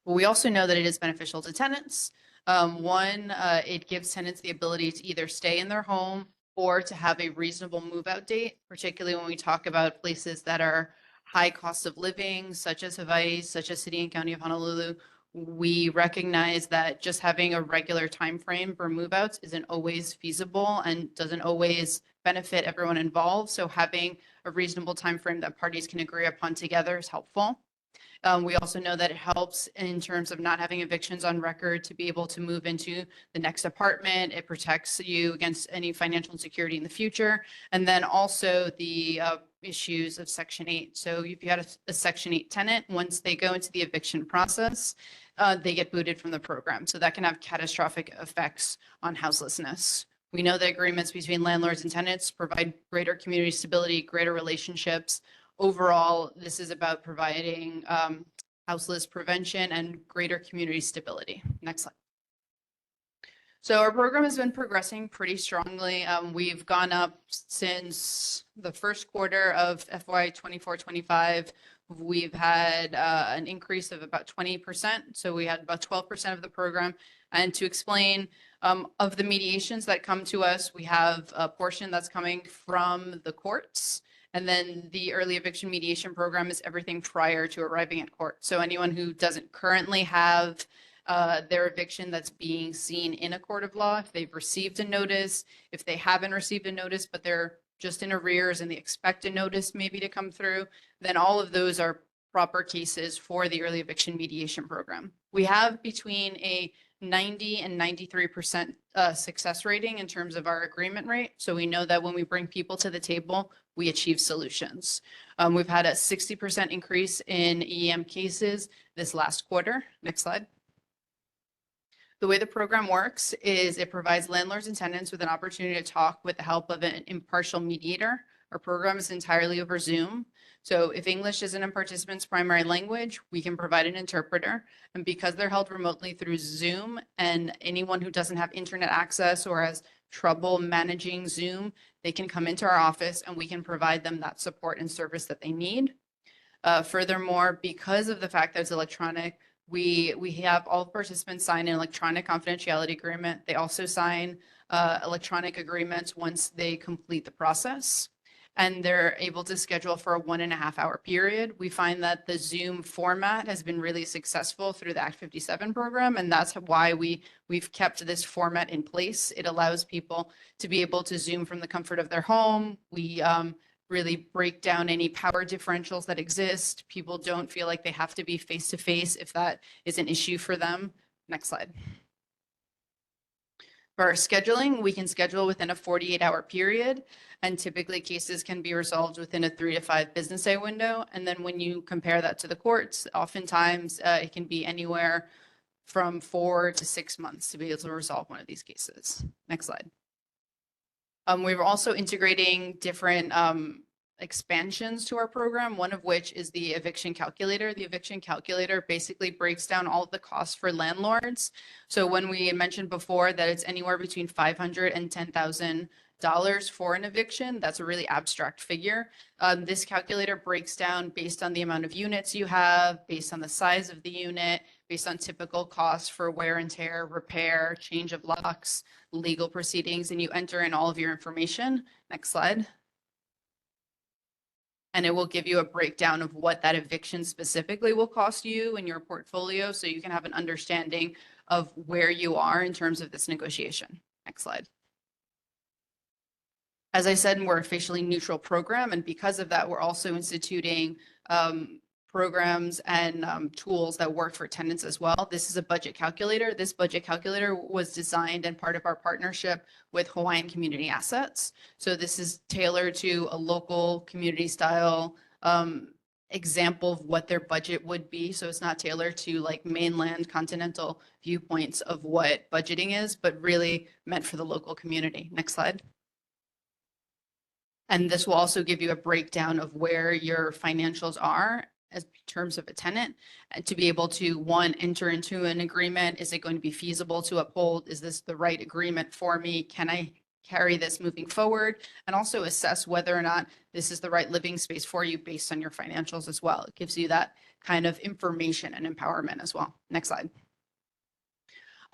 Well, we also know that it is beneficial to tenants. One, it gives tenants the ability to either stay in their home or to have a reasonable move out date, particularly when we talk about places that are high cost of living, such as Hawaii, such as City and County of Honolulu. We recognize that just having a regular time frame for move outs isn't always feasible and doesn't always benefit everyone involved. So having a reasonable time frame that parties can agree upon together is helpful. We also know that it helps in terms of not having evictions on record to be able to move into the next apartment. It protects you against any financial insecurity in the future. And then also the issues of Section 8. So if you had a Section 8 tenant, once they go into the eviction process, they get booted from the program. So that can have catastrophic effects on houselessness. We know the agreements between landlords and tenants provide greater community stability, greater relationships. Overall, this is about providing houseless prevention and greater community stability. Next slide. So our program has been progressing pretty strongly. We've gone up since the first quarter of FY 24-25. We've had an increase of about 20%. So we had about 12% of the program. And to explain, of the mediations that come to us, we have a portion that's coming from the courts. And then the early eviction mediation program is everything prior to arriving at court. So anyone who doesn't currently have their eviction that's being seen in a court of law, if they've received a notice, if they haven't received a notice, but they're just in arrears and they expect a notice maybe to come through, then all of those are proper cases for the early eviction mediation program. We have between a 90 and 93% success rating in terms of our agreement rate. So we know that when we bring people to the table, we achieve solutions. We've had a 60% increase in EM cases this last quarter. Next slide. The way the program works is it provides landlords and tenants with an opportunity to talk with the help of an impartial mediator. Our program is entirely over Zoom. So if English isn't a participant's primary language, we can provide an interpreter. And because they're held remotely through Zoom, and anyone who doesn't have internet access or has trouble managing Zoom, they can come into our office and we can provide them that support and service that they need. Furthermore, because of the fact that it's electronic, we have all participants sign an electronic confidentiality agreement. They also sign electronic agreements once they complete the process. And they're able to schedule for a 1.5 hour period. We find that the Zoom format has been really successful through the Act 57 program, and that's why we've kept this format in place. It allows people to be able to Zoom from the comfort of their home. We really break down any power differentials that exist. People don't feel like they have to be face-to-face if that is an issue for them. Next slide. For our scheduling, we can schedule within a 48-hour period, and typically cases can be resolved within a 3 to 5 business day window. And then when you compare that to the courts, oftentimes it can be anywhere from 4 to 6 months to be able to resolve one of these cases. Next slide. We're also integrating different expansions to our program, one of which is the eviction calculator. The eviction calculator basically breaks down all of the costs for landlords. So when we mentioned before that it's anywhere between $500 and $10,000 for an eviction, that's a really abstract figure. This calculator breaks down based on the amount of units you have, based on the size of the unit, based on typical costs for wear and tear, repair, change of locks, legal proceedings, and you enter in all of your information. Next slide. And it will give you a breakdown of what that eviction specifically will cost you in your portfolio, so you can have an understanding of where you are in terms of this negotiation. Next slide. As I said, we're a facially neutral program, and because of that, we're also instituting programs and tools that work for tenants as well. This is a budget calculator. This budget calculator was designed and part of our partnership with Hawaiian Community Assets. So this is tailored to a local community style example of what their budget would be. So it's not tailored to like mainland continental viewpoints of what budgeting is, but really meant for the local community. Next slide. And this will also give you a breakdown of where your financials are as terms of a tenant, and to be able to, one, enter into an agreement. Is it going to be feasible to uphold? Is this the right agreement for me? Can I carry this moving forward? And also assess whether or not this is the right living space for you based on your financials as well. It gives you that kind of information and empowerment as well. Next slide.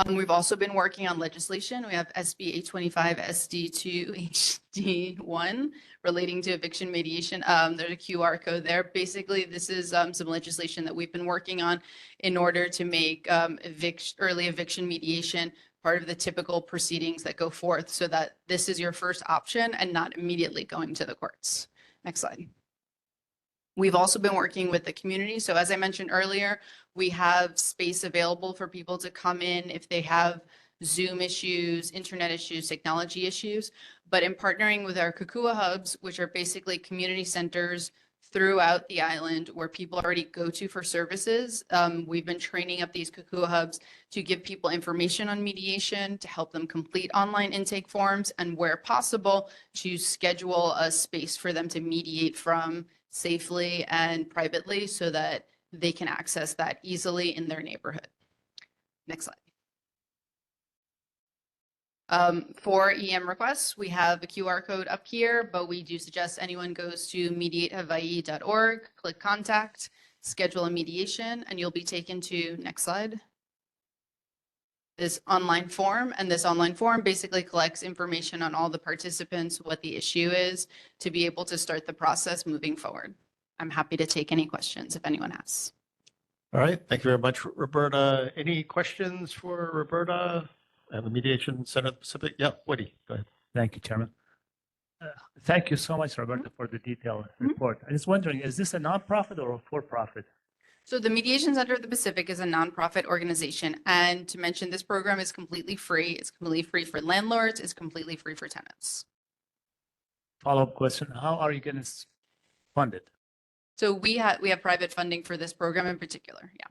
We've also been working on legislation. We have SB 825 SD2 HD1 relating to eviction mediation. There's a QR code there. Basically, this is some legislation that we've been working on in order to make early eviction mediation part of the typical proceedings that go forth, so that this is your first option and not immediately going to the courts. Next slide. We've also been working with the community. So as I mentioned earlier, we have space available for people to come in if they have Zoom issues, internet issues, technology issues. But in partnering with our Kukua hubs, which are basically community centers throughout the island where people already go to for services, we've been training up these Kukua hubs to give people information on mediation, to help them complete online intake forms, and where possible, to schedule a space for them to mediate from safely and privately so that they can access that easily in their neighborhood. Next slide. For EM requests, we have a QR code up here, but we do suggest anyone goes to mediatehawaii.org, click contact, schedule a mediation, and you'll be taken to, next slide, this online form. And this online form basically collects information on all the participants, what the issue is, to be able to start the process moving forward. I'm happy to take any questions if anyone has. All right, thank you very much, Roberta. Any questions for Roberta and the Mediation Center of the Pacific? Yeah, Woody, go ahead. Thank you, Chairman. Thank you so much, Roberta, for the detailed report. I was wondering, is this a nonprofit or a for-profit? So the Mediation Center of the Pacific is a nonprofit organization. And to mention, this program is completely free. It's completely free for landlords. It's completely free for tenants. Follow-up question, how are you going to fund it? So we have private funding for this program in particular. Yeah.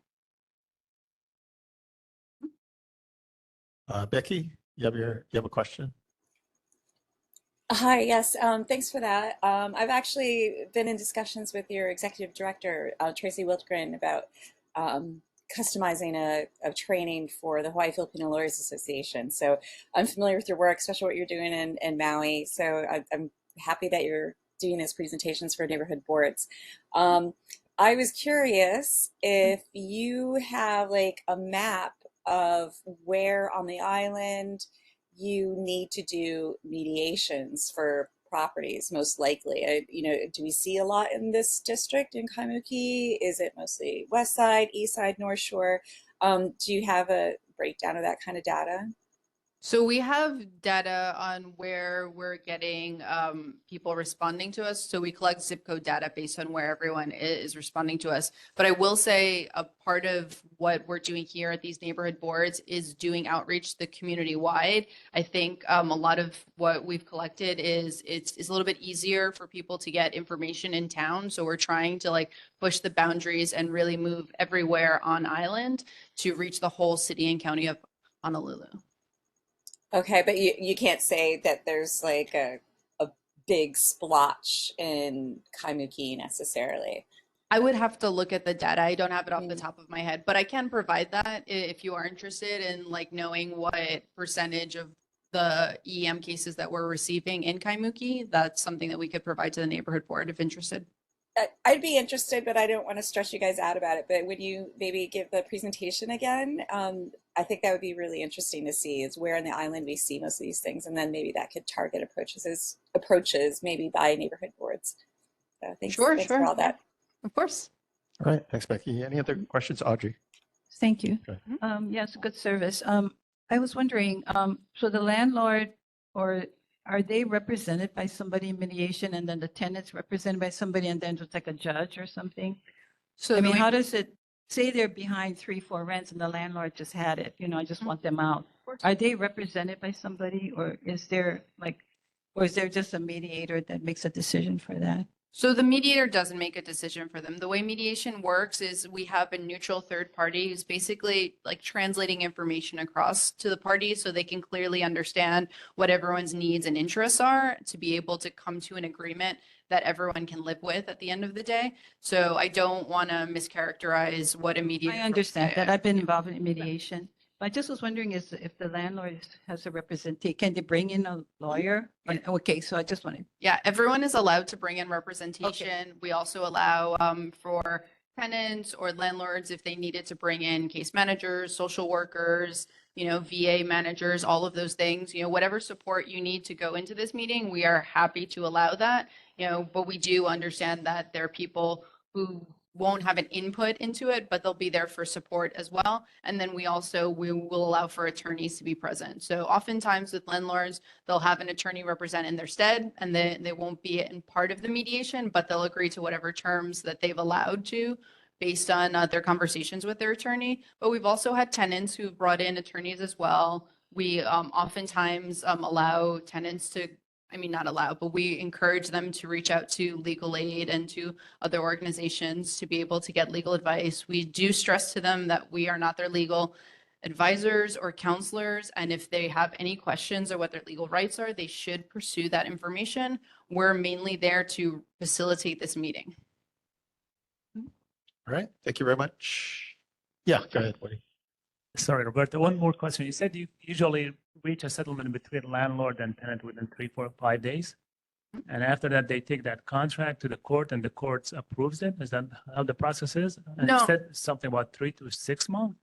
Becky, you have a question? Hi, yes, thanks for that. I've actually been in discussions with your executive director, Tracy Wiltgren, about customizing a training for the Hawaii Filipino Lawyers Association. So I'm familiar with your work, especially what you're doing in Maui. So I'm happy that you're doing these presentations for neighborhood boards. I was curious if you have like a map of where on the island you need to do mediations for properties, most likely. Do we see a lot in this district in Kaimukī? Is it mostly west side, east side, north shore? Do you have a breakdown of that kind of data? So we have data on where we're getting people responding to us. So we collect zip code data based on where everyone is responding to us. But I will say a part of what we're doing here at these neighborhood boards is doing outreach the community wide. I think a lot of what we've collected is it's a little bit easier for people to get information in town. So we're trying to like push the boundaries and really move everywhere on island to reach the whole city and county of Honolulu. Okay, but you can't say that there's like a big splotch in Kaimukī necessarily. I would have to look at the data. I don't have it off the top of my head, but I can provide that if you are interested in like knowing what percentage of the EM cases that we're receiving in Kaimukī. That's something that we could provide to the neighborhood board if interested. I'd be interested, but I don't want to stress you guys out about it. But would you maybe give the presentation again? I think that would be really interesting to see is where in the island we see most of these things. And then maybe that could target approaches maybe by neighborhood boards. So thanks for all that. Of course. All right. Thanks, Becky. Any other questions, Audrey? Thank you. Okay. Yes, good service. I was wondering, so the landlord or are they represented by somebody in mediation and then the tenants represented by somebody and then just like a judge or something? So I mean, how does it say they're behind 3-4 rents and the landlord just had it, I just want them out. Are they represented by somebody or is there just a mediator that makes a decision for that? So the mediator doesn't make a decision for them. The way mediation works is we have a neutral third party who's basically like translating information across to the parties so they can clearly understand what everyone's needs and interests are to be able to come to an agreement that everyone can live with at the end of the day. So I don't want to mischaracterize what a mediator. I understand that. I've been involved in mediation. I just was wondering if the landlord has a representative, can they bring in a lawyer? Okay, so I just wanted. Yeah, everyone is allowed to bring in representation. We also allow for tenants or landlords if they needed to bring in case managers, social workers, VA managers, all of those things, whatever support you need to go into this meeting, we are happy to allow that, but we do understand that there are people who won't have an input into it, but they'll be there for support as well. And then we will allow for attorneys to be present. So oftentimes with landlords, they'll have an attorney represent in their stead and they won't be in part of the mediation, but they'll agree to whatever terms that they've allowed to based on their conversations with their attorney. But we've also had tenants who've brought in attorneys as well. We oftentimes allow tenants to not allow, but we encourage them to reach out to legal aid and to other organizations to be able to get legal advice. We do stress to them that we are not their legal advisors or counselors. And if they have any questions or what their legal rights are, they should pursue that information. We're mainly there to facilitate this meeting. All right. Thank you very much. Yeah, go ahead, Woody. Sorry, Roberto, one more question. You said you usually reach a settlement between landlord and tenant within 3, 4, 5 days. And after that, they take that contract to the court and the court approves it. Is that how the process is? And No. it said something about 3 to 6 months.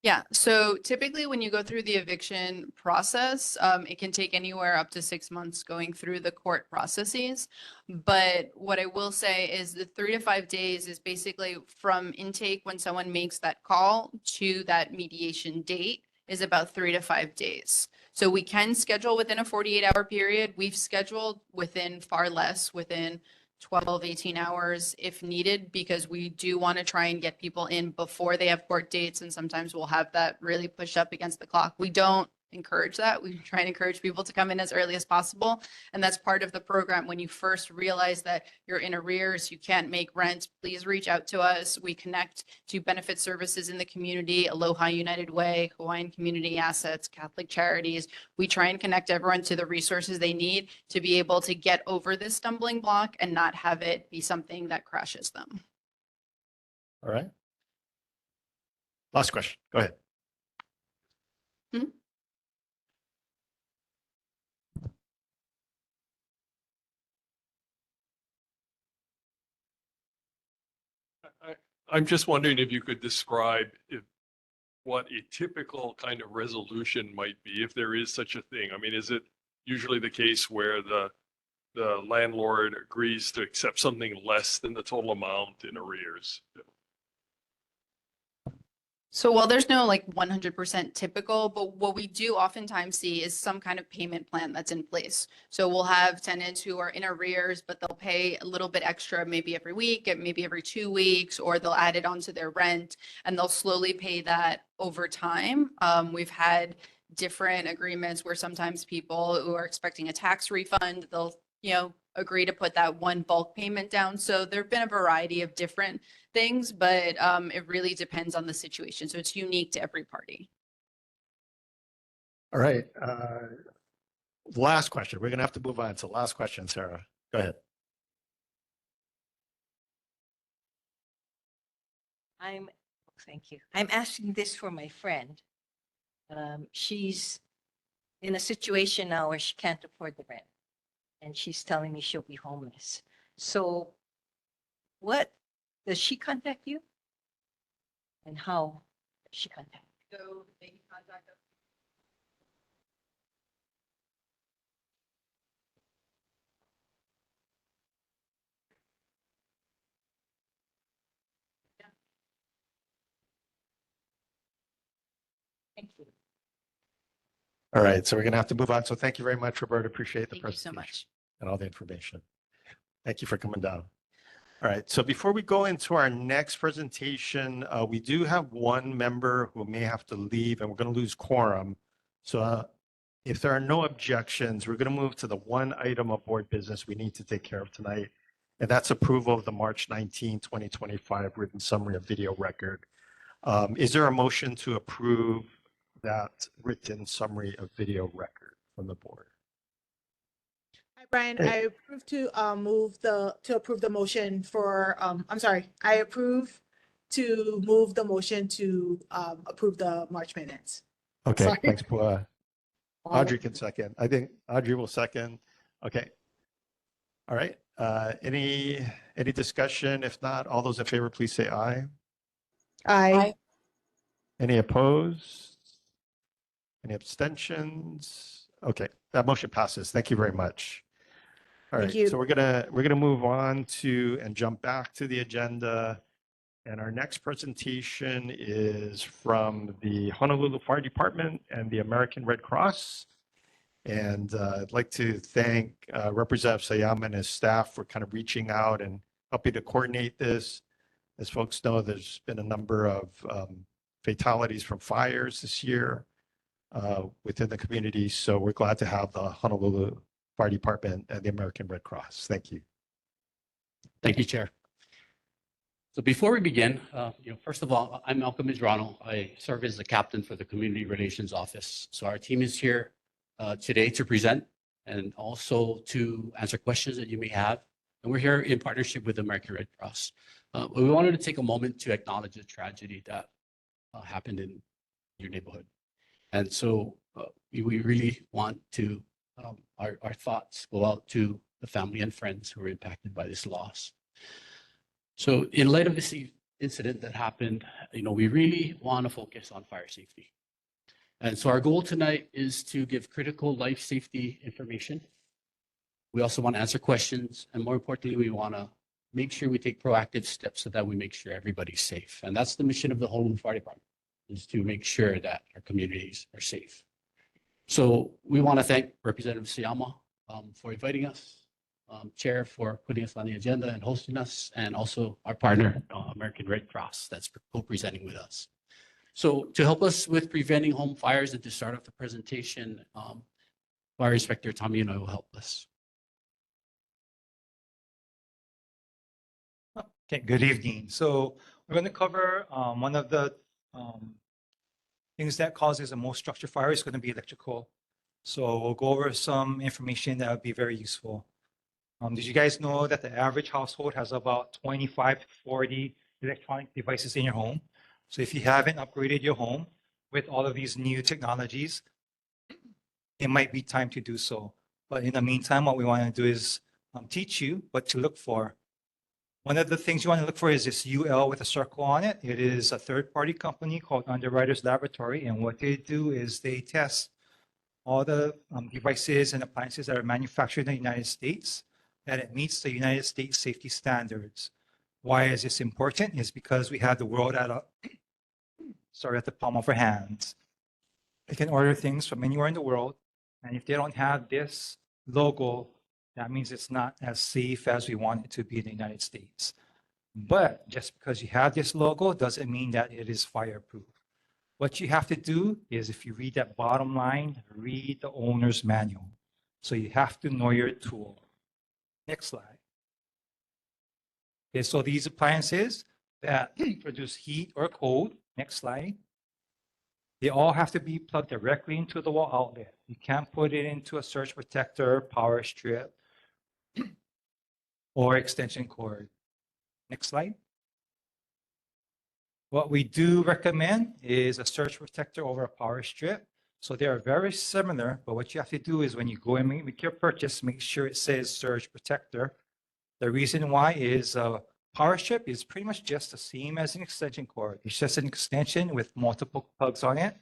Yeah, so typically when you go through the eviction process, it can take anywhere up to 6 months going through the court processes. But what I will say is the 3 to 5 days is basically from intake when someone makes that call to that mediation date is about 3 to 5 days. So we can schedule within a 48-hour period. We've scheduled within far less, within 12, 18 hours if needed, because we do want to try and get people in before they have court dates. And sometimes we'll have that really pushed up against the clock. We don't encourage that. We try and encourage people to come in as early as possible. And that's part of the program. When you first realize that you're in arrears, you can't make rent, please reach out to us. We connect to benefit services in the community, Aloha United Way, Hawaiian Community Assets, Catholic Charities. We try and connect everyone to the resources they need to be able to get over this stumbling block and not have it be something that crashes them. All right. Last question. Go ahead. I'm just wondering if you could describe what a typical kind of resolution might be, if there is such a thing. I mean, is it usually the case where the landlord agrees to accept something less than the total amount in arrears? So while there's no like 100% typical, but what we do oftentimes see is some kind of payment plan that's in place. So we'll have tenants who are in arrears, but they'll pay a little bit extra, maybe every week, maybe every 2 weeks, or they'll add it onto their rent and they'll slowly pay that over time. We've had different agreements where sometimes people who are expecting a tax refund, they'll, agree to put that one bulk payment down. So there've been a variety of different things, but it really depends on the situation. So it's unique to every party. All right. last question. We're going to have to move on. So last question, Sarah. Go ahead. Thank you. I'm asking this for my friend. She's in a situation now where she can't afford the rent, and she's telling me she'll be homeless. So what, does she contact you? And how does she contact you? So they can contact us. Thank you. All right, so we're going to have to move on. So thank you very much, Roberta. Appreciate the Thank you so presentation much. and all the information. Thank you for coming down. All right, so before we go into our next presentation, we do have one member who may have to leave and we're going to lose quorum. So if there are no objections, we're going to move to the one item of board business we need to take care of tonight. And that's approval of the March 19, 2025 written summary of video record. Is there a motion to approve that written summary of video record from the board? Hi, Brian. Hey. I approve to approve the motion for I'm sorry. I approve to move the motion to approve the March minutes. Okay, Sorry. thanks, Pua. Audrey can second. I think Audrey will second. Okay. All right. Any discussion? If not, all those in favor, please say aye. Aye. Any opposed? Any abstentions? Okay, that motion passes. Thank you very much. All Thank right, you. so we're gonna move on to and jump back to the agenda. And our next presentation is from the Honolulu Fire Department and the American Red Cross. And I'd like to thank Representative Sayama and his staff for kind of reaching out and helping to coordinate this. As folks know, there's been a number of fatalities from fires this year within the community. So we're glad to have the Honolulu Fire Department and the American Red Cross. Thank you. Thank you, Chair. So before we begin, first of all, I'm Malcolm Medrano. I serve as the captain for the Community Relations Office. So our team is here today to present and also to answer questions that you may have. And we're here in partnership with the American Red Cross. We wanted to take a moment to acknowledge the tragedy that happened in your neighborhood. And so we really want to, our thoughts go out to the family and friends who were impacted by this loss. So in light of this incident that happened, we really want to focus on fire safety. And so our goal tonight is to give critical life safety information. We also want to answer questions. And more importantly, we want to make sure we take proactive steps so that we make sure everybody's safe. And that's the mission of the Honolulu Fire Department, is to make sure that our communities are safe. So we want to thank Representative Sayama for inviting us, Chair for putting us on the agenda and hosting us, and also our partner, American Red Cross, that's co-presenting with us. So to help us with preventing home fires and to start off the presentation, Fire Inspector Tommy and I will help us. Okay, good evening. So we're going to cover one of the things that causes the most structure fire is going to be electrical. So we'll go over some information that would be very useful. Did you guys know that the average household has about 25 to 40 electronic devices in your home? So if you haven't upgraded your home with all of these new technologies, it might be time to do so. But in the meantime, what we want to do is teach you what to look for. One of the things you want to look for is this UL with a circle on it. It is a third-party company called Underwriters Laboratory. And what they do is they test all the devices and appliances that are manufactured in the United States, that it meets the United States safety standards. Why is this important? It's because we have the world at the palm of our hands. They can order things from anywhere in the world. And if they don't have this logo, that means it's not as safe as we want it to be in the United States. But just because you have this logo doesn't mean that it is fireproof. What you have to do is, if you read that bottom line, read the owner's manual. So you have to know your tool. Next slide. Okay, so these appliances that produce heat or cold, next slide. They all have to be plugged directly into the wall outlet. You can't put it into a surge protector, power strip, or extension cord. Next slide. What we do recommend is a surge protector over a power strip. So they are very similar, but what you have to do is when you go and make your purchase, make sure it says surge protector. The reason why is power strip is pretty much just the same as an extension cord. It's just an extension with multiple plugs on it.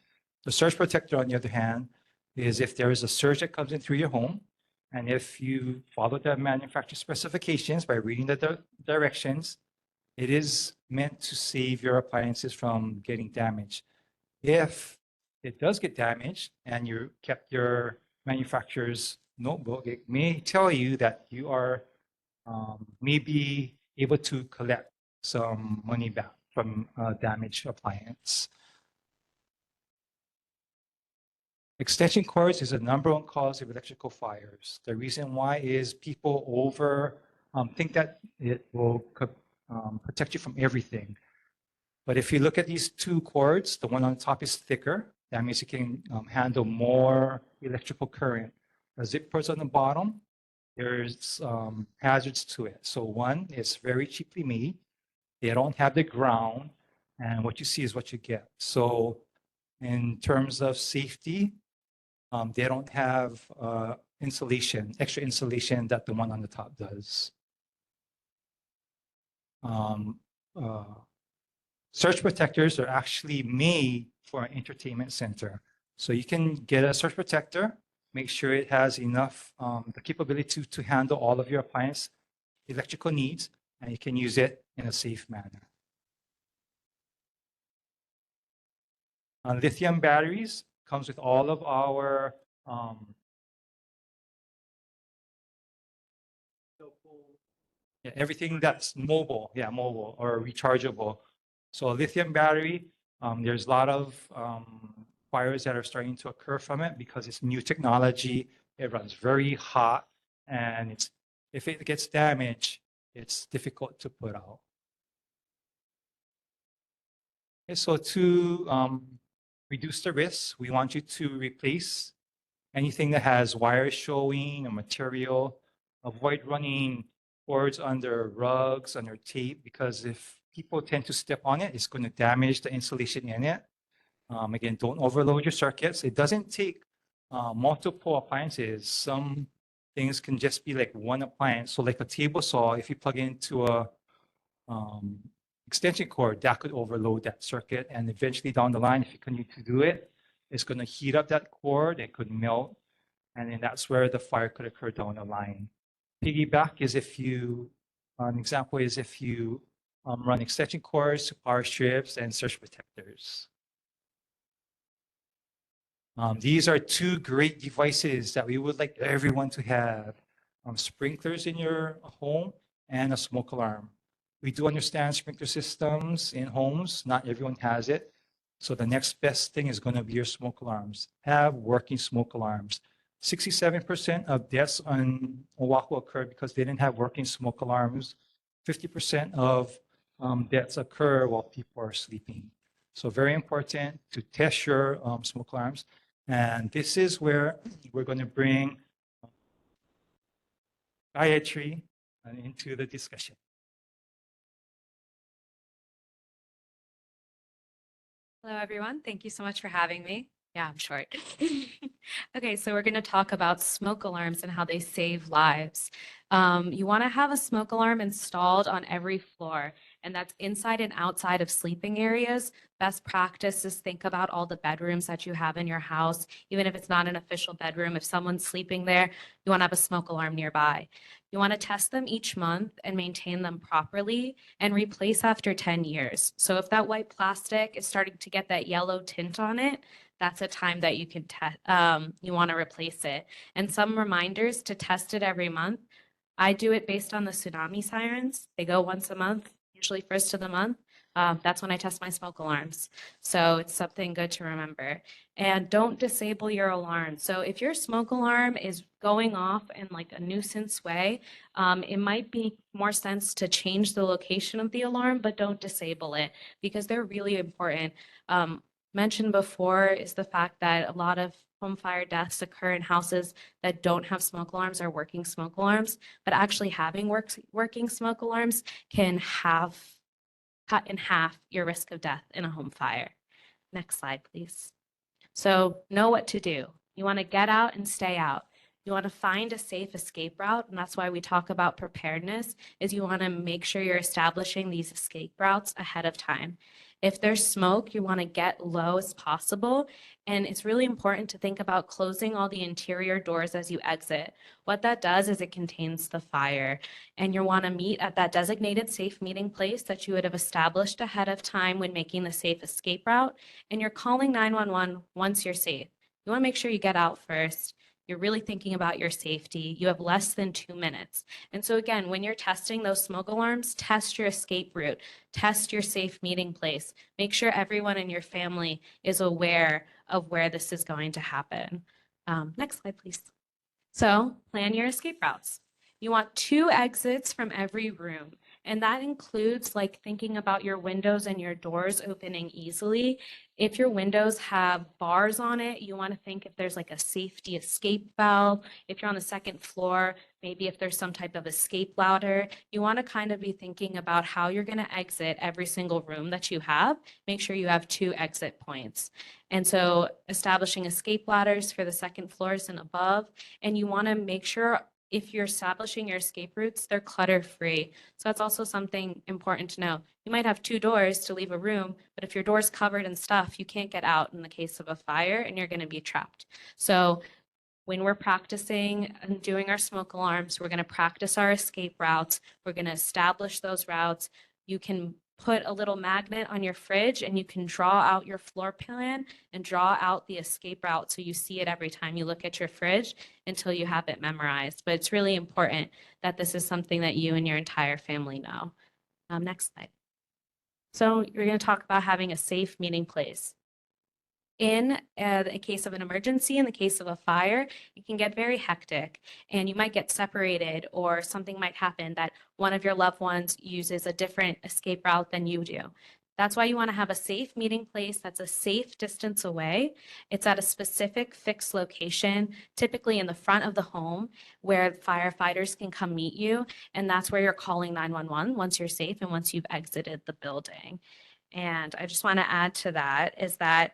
The surge protector, on the other hand, is if there is a surge that comes in through your home, and if you follow the manufacturer specifications by reading the directions, it is meant to save your appliances from getting damaged. If it does get damaged and you kept your manufacturer's notebook, it may tell you that you are maybe able to collect some money back from a damaged appliance. Extension cords is the #1 cause of electrical fires. The reason why is people think that it will protect you from everything. But if you look at these two cords, the one on top is thicker. That means it can handle more electrical current. The zip cords on the bottom, there's hazards to it. So one, it's very cheaply made. They don't have the ground, and what you see is what you get. So in terms of safety, they don't have insulation, extra insulation that the one on the top does. Surge protectors are actually made for an entertainment center. So you can get a surge protector, make sure it has enough, the capability to handle all of your appliance electrical needs, and you can use it in a safe manner. Lithium batteries comes with all of our everything that's mobile, mobile or rechargeable. So a lithium battery, there's a lot of fires that are starting to occur from it because it's new technology. It runs very hot, and if it gets damaged, it's difficult to put out. Okay, so to reduce the risk, we want you to replace anything that has wires showing or material. Avoid running cords under rugs, under tape, because if people tend to step on it, it's going to damage the insulation in it. Again, don't overload your circuits. It doesn't take multiple appliances. Some things can just be like one appliance. So like a table saw, if you plug into a extension cord, that could overload that circuit. And eventually down the line, if you continue to do it, it's going to heat up that cord. It could melt. And then that's where the fire could occur down the line. Piggyback is an example is if you run extension cords, power strips, and surge protectors. These are two great devices that we would like everyone to have. Sprinklers in your home and a smoke alarm. We do understand sprinkler systems in homes. Not everyone has it. So the next best thing is going to be your smoke alarms. Have working smoke alarms. 67% of deaths on Oahu occurred because they didn't have working smoke alarms. 50% of deaths occur while people are sleeping. So very important to test your smoke alarms. And this is where we're going to bring Gayatri into the discussion. Hello, everyone. Thank you so much for having me. Yeah, I'm short. Okay, so we're going to talk about smoke alarms and how they save lives. You want to have a smoke alarm installed on every floor, and that's inside and outside of sleeping areas. Best practice is think about all the bedrooms that you have in your house. Even if it's not an official bedroom, if someone's sleeping there, you want to have a smoke alarm nearby. You want to test them each month and maintain them properly and replace after 10 years. So if that white plastic is starting to get that yellow tint on it, that's a time that you can you want to replace it. And some reminders to test it every month. I do it based on the tsunami sirens. They go once a month, usually first of the month. That's when I test my smoke alarms. So it's something good to remember. And don't disable your alarm. So if your smoke alarm is going off in like a nuisance way, it might be more sense to change the location of the alarm, but don't disable it because they're really important. mentioned before is the fact that a lot of home fire deaths occur in houses that don't have smoke alarms or working smoke alarms, but actually having working smoke alarms can cut in half your risk of death in a home fire. Next slide, please. So know what to do. You want to get out and stay out. You want to find a safe escape route, and that's why we talk about preparedness, is you want to make sure you're establishing these escape routes ahead of time. If there's smoke, you want to get low as possible, and it's really important to think about closing all the interior doors as you exit. What that does is it contains the fire, and you want to meet at that designated safe meeting place that you would have established ahead of time when making the safe escape route, and you're calling 911 once you're safe. You want to make sure you get out first. You're really thinking about your safety. You have less than 2 minutes. And so again, when you're testing those smoke alarms, test your escape route, test your safe meeting place. Make sure everyone in your family is aware of where this is going to happen. Next slide, please. So plan your escape routes. You want 2 exits from every room. And that includes like thinking about your windows and your doors opening easily. If your windows have bars on it, you want to think if there's like a safety escape valve. If you're on the 2nd floor, maybe if there's some type of escape ladder, you want to kind of be thinking about how you're going to exit every single room that you have. Make sure you have 2 exit points. And so establishing escape ladders for the 2nd floors and above. And you want to make sure if you're establishing your escape routes, they're clutter-free. So that's also something important to know. You might have 2 doors to leave a room, but if your door's covered in stuff, you can't get out in the case of a fire and you're going to be trapped. So when we're practicing and doing our smoke alarms, we're going to practice our escape routes. We're going to establish those routes. You can put a little magnet on your fridge and you can draw out your floor plan and draw out the escape route so you see it every time you look at your fridge until you have it memorized. But it's really important that this is something that you and your entire family know. Next slide. So you're going to talk about having a safe meeting place. In the case of an emergency, in the case of a fire, it can get very hectic and you might get separated or something might happen that one of your loved ones uses a different escape route than you do. That's why you want to have a safe meeting place that's a safe distance away. It's at a specific fixed location, typically in the front of the home where firefighters can come meet you. And that's where you're calling 911 once you're safe and once you've exited the building. And I just want to add to that is that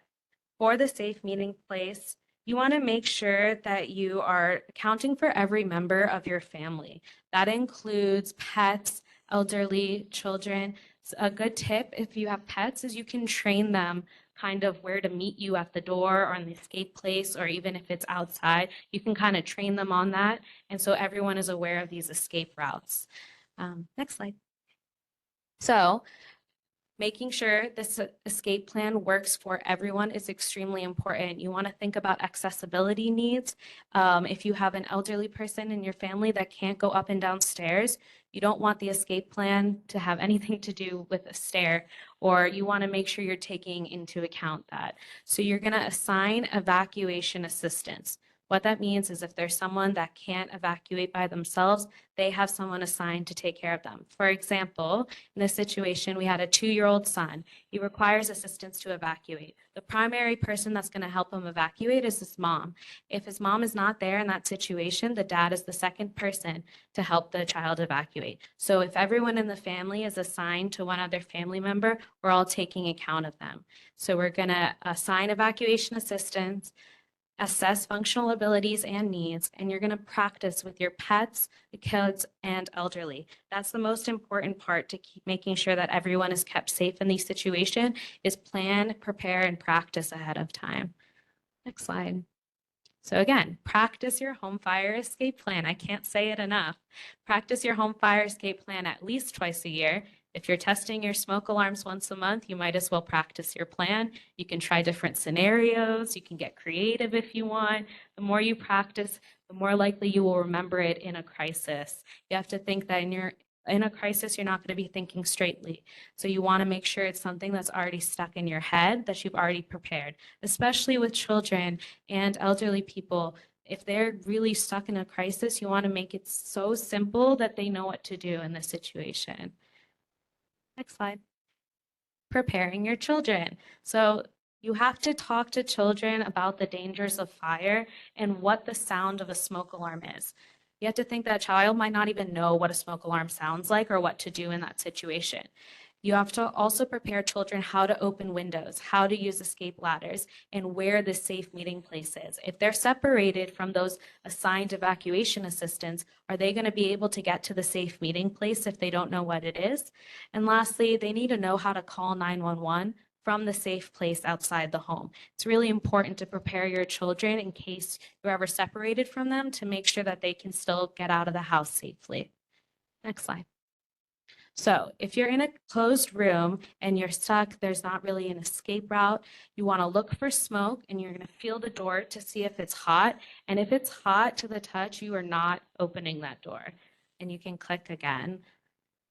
for the safe meeting place, you want to make sure that you are accounting for every member of your family. That includes pets, elderly, children. A good tip if you have pets is you can train them kind of where to meet you at the door or in the escape place, or even if it's outside, you can kind of train them on that. And so everyone is aware of these escape routes. Next slide. So making sure this escape plan works for everyone is extremely important. You want to think about accessibility needs. If you have an elderly person in your family that can't go up and down stairs, you don't want the escape plan to have anything to do with a stair, or you want to make sure you're taking into account that. So you're going to assign evacuation assistance. What that means is if there's someone that can't evacuate by themselves, they have someone assigned to take care of them. For example, in this situation, we had a 2-year-old son. He requires assistance to evacuate. The primary person that's going to help him evacuate is his mom. If his mom is not there in that situation, the dad is the second person to help the child evacuate. So if everyone in the family is assigned to one other family member, we're all taking account of them. So we're going to assign evacuation assistance, assess functional abilities and needs, and you're going to practice with your pets, the kids, and elderly. That's the most important part to keep making sure that everyone is kept safe in these situations is plan, prepare, and practice ahead of time. Next slide. So again, practice your home fire escape plan. I can't say it enough. Practice your home fire escape plan at least twice a year. If you're testing your smoke alarms once a month, you might as well practice your plan. You can try different scenarios. You can get creative if you want. The more you practice, the more likely you will remember it in a crisis. You have to think that in a crisis, you're not going to be thinking straightly. So you want to make sure it's something that's already stuck in your head, that you've already prepared, especially with children and elderly people. If they're really stuck in a crisis, you want to make it so simple that they know what to do in this situation. Next slide. Preparing your children. So You have to talk to children about the dangers of fire and what the sound of a smoke alarm is. You have to think that a child might not even know what a smoke alarm sounds like or what to do in that situation. You have to also prepare children how to open windows, how to use escape ladders, and where the safe meeting place is. If they're separated from those assigned evacuation assistants, are they going to be able to get to the safe meeting place if they don't know what it is? And lastly, they need to know how to call 911 from the safe place outside the home. It's really important to prepare your children in case you're ever separated from them to make sure that they can still get out of the house safely. Next slide. So if you're in a closed room and you're stuck, there's not really an escape route. You want to look for smoke and you're going to feel the door to see if it's hot. And if it's hot to the touch, you are not opening that door. And you can click again.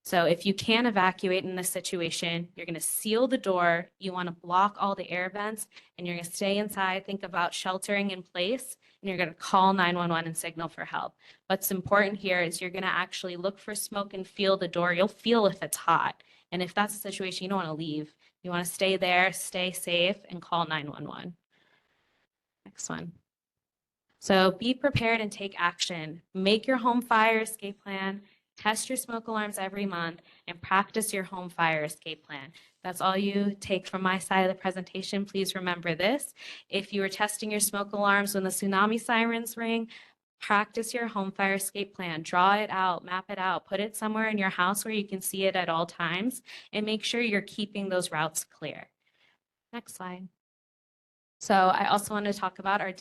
So if you can evacuate in this situation, you're going to seal the door. You want to block all the air vents and you're going to stay inside. Think about sheltering in place and you're going to call 911 and signal for help. What's important here is you're going to actually look for smoke and feel the door. You'll feel if it's hot. And if that's the situation, you don't want to leave. You want to stay there, stay safe, and call 911. Next one. So be prepared and take action. Make your home fire escape plan. Test your smoke alarms every month and practice your home fire escape plan. That's all you take from my side of the presentation. Please remember this. If you are testing your smoke alarms when the tsunami sirens ring, practice your home fire escape plan. Draw it out, map it out, put it somewhere in your house where you can see it at all times, and make sure you're keeping those routes clear. Next slide. So I also want to talk about our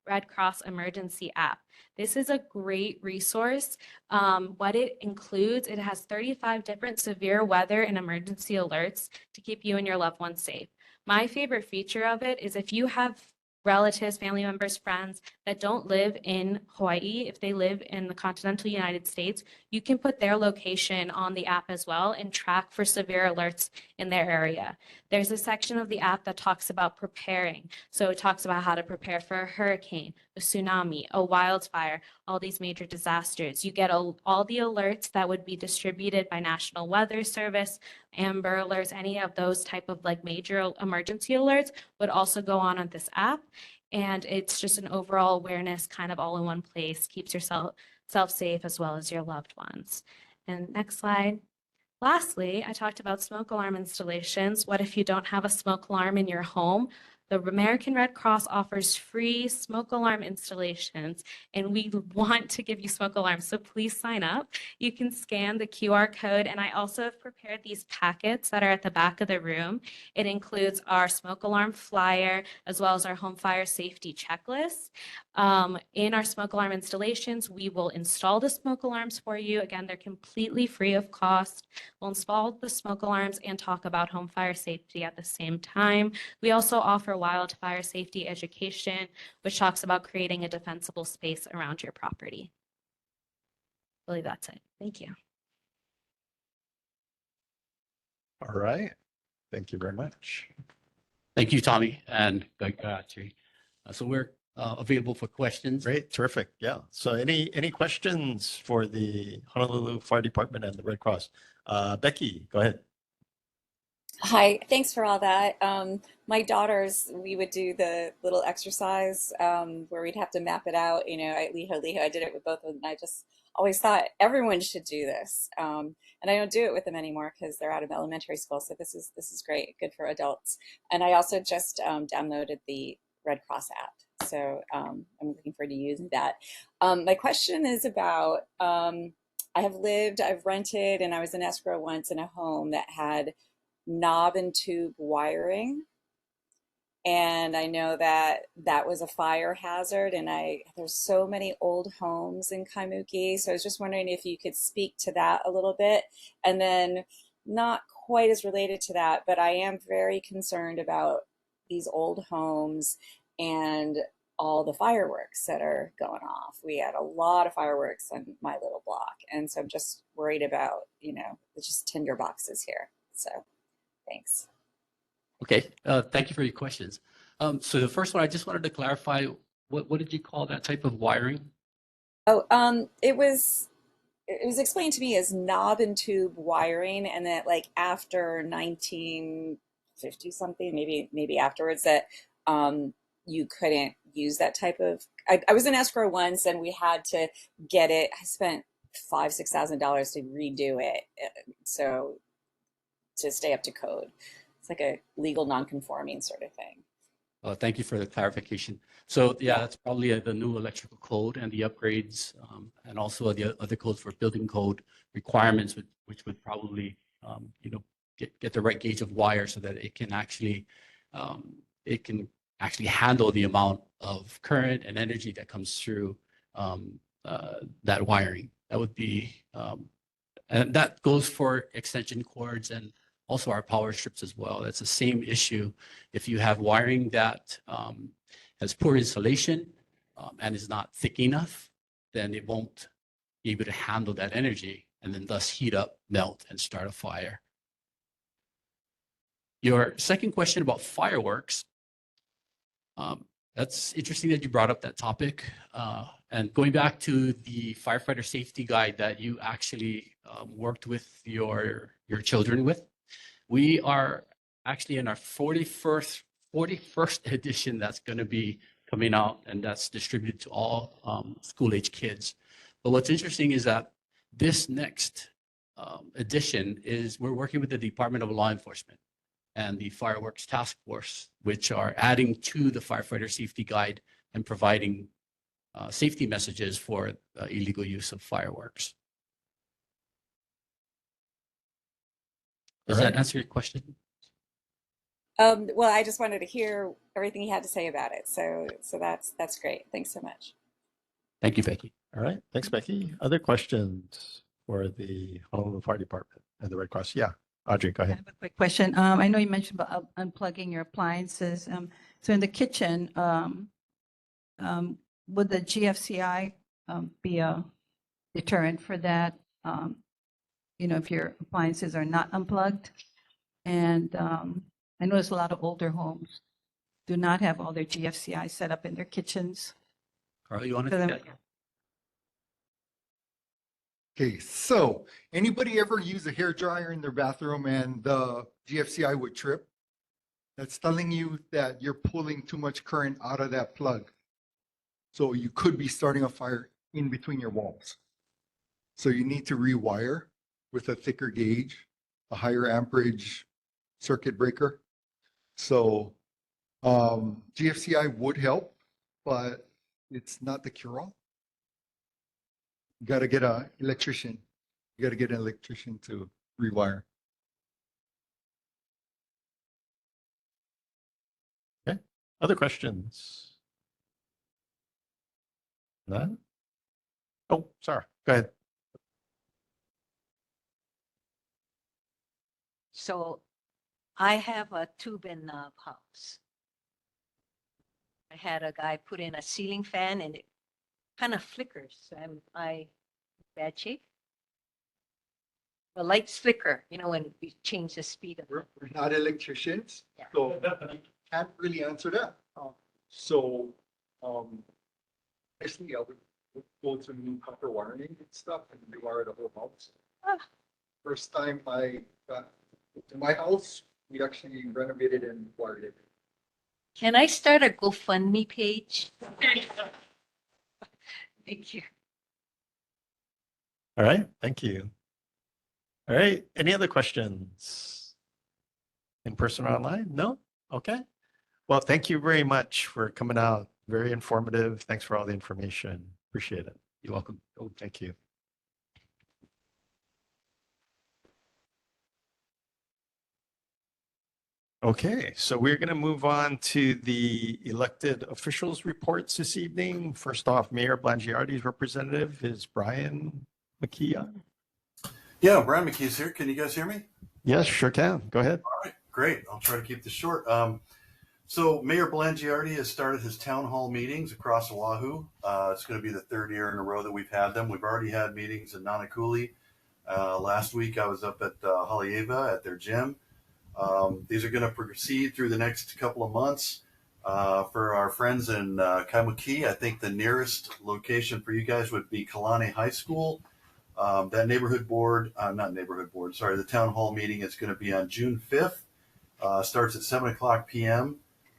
Red Cross emergency app. This is a great resource. What it includes, it has 35 different severe weather and emergency alerts to keep you and your loved ones safe. My favorite feature of it is if you have relatives, family members, friends that don't live in Hawaii, if they live in the continental United States, you can put their location on the app as well and track for severe alerts in their area. There's a section of the app that talks about preparing. So it talks about how to prepare for a hurricane, a tsunami, a wildfire, all these major disasters. You get all the alerts that would be distributed by National Weather Service, Amber Alerts, any of those type of like major emergency alerts would also go on this app. And it's just an overall awareness kind of all in one place, keeps yourself safe as well as your loved ones. And next slide. Lastly, I talked about smoke alarm installations. What if you don't have a smoke alarm in your home? The American Red Cross offers free smoke alarm installations, and we want to give you smoke alarms, so please sign up. You can scan the QR code, and I also have prepared these packets that are at the back of the room. It includes our smoke alarm flyer, as well as our home fire safety checklist. In our smoke alarm installations, we will install the smoke alarms for you. Again, they're completely free of cost. We'll install the smoke alarms and talk about home fire safety at the same time. We also offer wildfire safety education, which talks about creating a defensible space around your property. I believe that's it. Thank you. All right. Thank you very much. Thank you, Tommy and Terry. So we're available for questions. Great, terrific. Yeah. So any questions for the Honolulu Fire Department and the Red Cross? Becky, go ahead. Hi, thanks for all that. My daughters, we would do the little exercise where we'd have to map it out. You know, Liho, I did it with both of them. I just always thought everyone should do this. And I don't do it with them anymore because they're out of elementary school. So this is great, good for adults. And I also just downloaded the Red Cross app. So I'm looking forward to using that. My question is about, I've rented, and I was in escrow once in a home that had knob and tube wiring, and I know that that was a fire hazard, and there's so many old homes in Kaimukī, so I was just wondering if you could speak to that a little bit. And then, not quite as related to that, but I am very concerned about these old homes and all the fireworks that are going off. We had a lot of fireworks on my little block, and so I'm just worried about, it's just tinder boxes here. So thanks. Okay, thank you for your questions. So the first one, I just wanted to clarify, what did you call that type of wiring? Oh, it was explained to me as knob and tube wiring, and that like after 1940 50 something, maybe afterwards, that you couldn't use that type of, I was in escrow once and we had to get it. I spent $5,000-6,000 to redo it. So to stay up to code. It's like a legal non-conforming sort of thing. Thank you for the clarification. So yeah, that's probably the new electrical code and the upgrades, and also the other codes for building code requirements, which would probably, get the right gauge of wire so that it can actually handle the amount of current and energy that comes through that wiring. That would be, and that goes for extension cords and also our power strips as well. That's the same issue. If you have wiring that has poor insulation and is not thick enough, then it won't be able to handle that energy and then thus heat up, melt, and start a fire. Your second question about fireworks, that's interesting that you brought up that topic. And going back to the firefighter safety guide that you actually worked with your children with, we are actually in our 41st edition that's going to be coming out, and that's distributed to all school-age kids. But what's interesting is that this next edition is we're working with the Department of Law Enforcement and the Fireworks Task Force, which are adding to the firefighter safety guide and providing safety messages for illegal use of fireworks. Does that answer your question? Well, I just wanted to hear everything you had to say about it. So that's great. Thanks so much. Thank you, Becky. All right. Thanks, Becky. Other questions for the Honolulu Fire Department and the Red Cross? Yeah. Audrey, go I ahead. have a quick question. I know you mentioned about unplugging your appliances. So in the kitchen, would the GFCI be a deterrent for that? If your appliances are not unplugged? And I notice a lot of older homes do not have all their GFCI set up in their kitchens. Carl, you want to So take then- that? Okay, so anybody ever use a hair dryer in their bathroom and the GFCI would trip? That's telling you that you're pulling too much current out of that plug. So you could be starting a fire in between your walls. So you need to rewire with a thicker gauge, a higher amperage circuit breaker. So GFCI would help, but it's not the cure-all. You got to get an electrician. You got to get an electrician to rewire. Okay. Other questions? None? Oh, sorry. Go ahead. So I have a tube and knob house. I had a guy put in a ceiling fan and it kind of flickers. Am I bad shape? The lights flicker, when we change the speed of it. We're not electricians, Yeah. so we can't really answer that. So, basically, I would go to new copper wiring and stuff and rewire the whole house. Ah. First time I got to my house, we actually renovated and wired it. Can I start a GoFundMe page? Thank you. All right. Thank you. All right. Any other questions? In person or online? No? Okay. Well, thank you very much for coming out. Very informative. Thanks for all the information. Appreciate it. You're welcome. Oh, thank you. Okay, so we're going to move on to the elected officials reports this evening. First off, Mayor Blangiardi's representative is Brian McKee. Yeah, Brian McKee's here. Can you guys hear me? Yes, sure can. Go ahead. All right, great. I'll try to keep this short. So Mayor Blangiardi has started his town hall meetings across Oahu. It's going to be the third year in a row that we've had them. We've already had meetings in Nanakuli. Last week I was up at Haleiwa at their gym. These are going to proceed through the next couple of months. For our friends in Kaimukī, I think the nearest location for you guys would be Kalane High School. That the town hall meeting is going to be on June 5th. Starts at 7:00 p.m.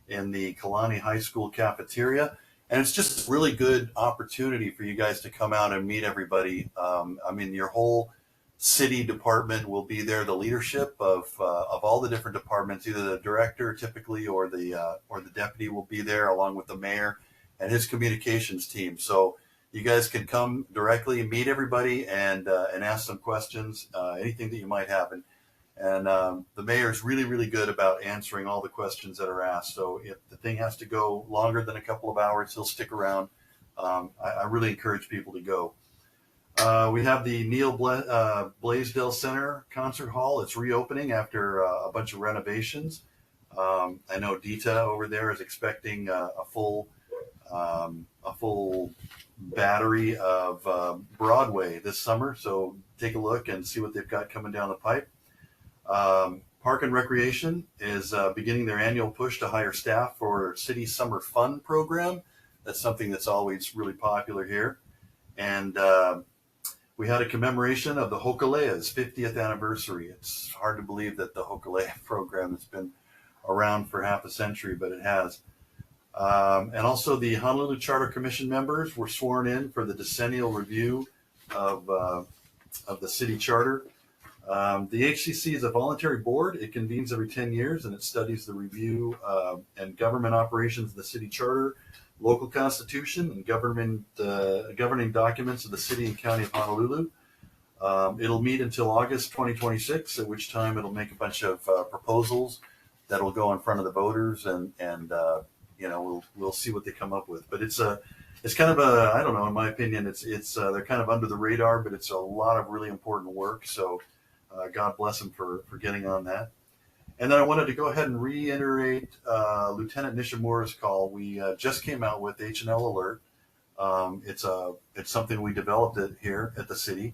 in the Kalani High School cafeteria. And it's just a really good opportunity for you guys to come out and meet everybody. I mean, your whole city department will be there. The leadership of all the different departments, either the director typically or the deputy will be there, along with the mayor and his communications team. So you guys can come directly, meet everybody, and ask some questions, anything that you might have. And the mayor is really, really good about answering all the questions that are asked. So if the thing has to go longer than a couple of hours, he'll stick around. I really encourage people to go. We have the Neil Blaisdell Center Concert Hall. It's reopening after a bunch of renovations. I know Dita over there is expecting a full battery of Broadway this summer. So take a look and see what they've got coming down the pipe. Park and Recreation is beginning their annual push to hire staff for City Summer Fun program. That's something that's always really popular here. And we had a commemoration of the Hokalea's 50th anniversary. It's hard to believe that the Hokalea program has been around for half a century, but it has. And also the Honolulu Charter Commission members were sworn in for the decennial review of the city charter. The HCC is a voluntary board. It convenes every 10 years and it studies the review and government operations of the city charter, local constitution, and governing documents of the city and county of Honolulu. It'll meet until August 2026, at which time it'll make a bunch of proposals that will go in front of the voters, and we'll see what they come up with. But it's kind of a, I don't know, in my opinion, it's they're kind of under the radar, but it's a lot of really important work. So God bless them for getting on that. And then I wanted to go ahead and reiterate Lieutenant Nishimura's call. We just came out with H&L Alert. It's something we developed here at the city.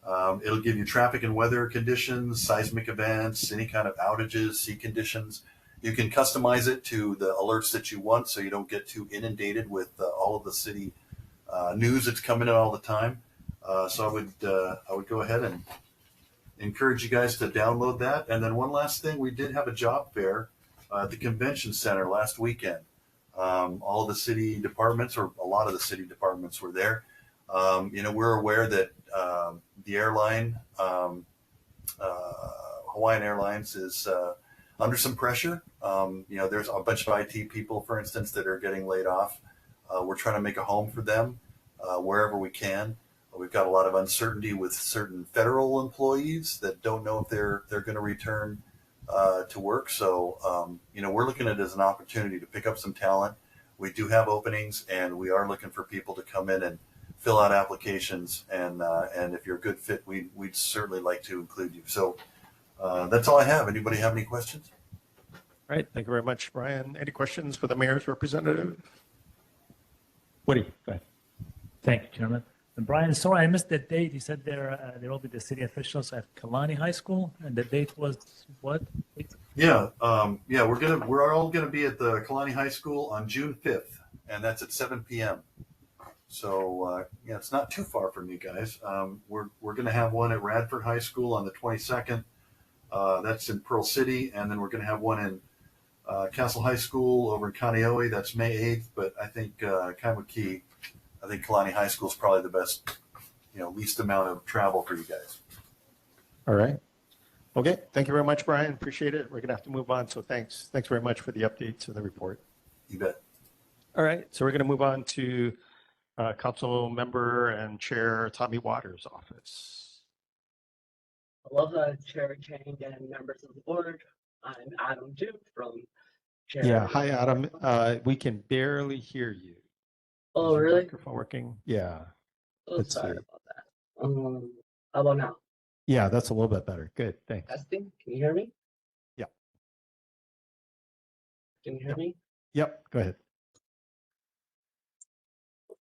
It'll give you traffic and weather conditions, seismic events, any kind of outages, sea conditions. You can customize it to the alerts that you want, so you don't get too inundated with all of the city news that's coming in all the time. So I would go ahead and encourage you guys to download that. And then one last thing, we did have a job fair at the convention center last weekend. All of the city departments, or a lot of the city departments, were there. We're aware that the airline, Hawaiian Airlines, is under some pressure. There's a bunch of IT people, for instance, that are getting laid off. We're trying to make a home for them wherever we can. We've got a lot of uncertainty with certain federal employees that don't know if they're going to return to work. So, we're looking at it as an opportunity to pick up some talent. We do have openings, and we are looking for people to come in and fill out applications. And if you're a good fit, we'd certainly like to include you. So that's all I have. Anybody have any questions? All right. Thank you very much, Brian. Any questions for the mayor's representative? Woody, go ahead. Thank you, Chairman. And Brian, sorry, I missed the date. You said there will be the city officials at Kalani High School, and the date was what? Yeah, we're all gonna be at the Kalani High School on June 5th, and that's at 7 p.m. So it's not too far from you guys. We're gonna have one at Radford High School on the 22nd. That's in Pearl City, and then we're gonna have one in Castle High School over in Kaneohe. That's May 8th, but I think Kaimukī, I think Kalani High School is probably the best, least amount of travel for you guys. All right. Okay. Thank you very much, Brian. Appreciate it. We're going to have to move on. So thanks very much for the updates and the report. You bet. All right. So we're going to move on to Council Member and Chair Tommy Waters' office. Aloha, Chair Chang and members of the board. I'm Adam Duke from Chair. Yeah. Hi, Adam. We can barely hear you. Oh, Is your really? microphone working? Yeah. Oh, Let's sorry see. about that. How about now? Yeah, that's a little bit better. Good. Thanks. Testing. Can you hear me? Yeah. Can you hear me? Yep. Go ahead.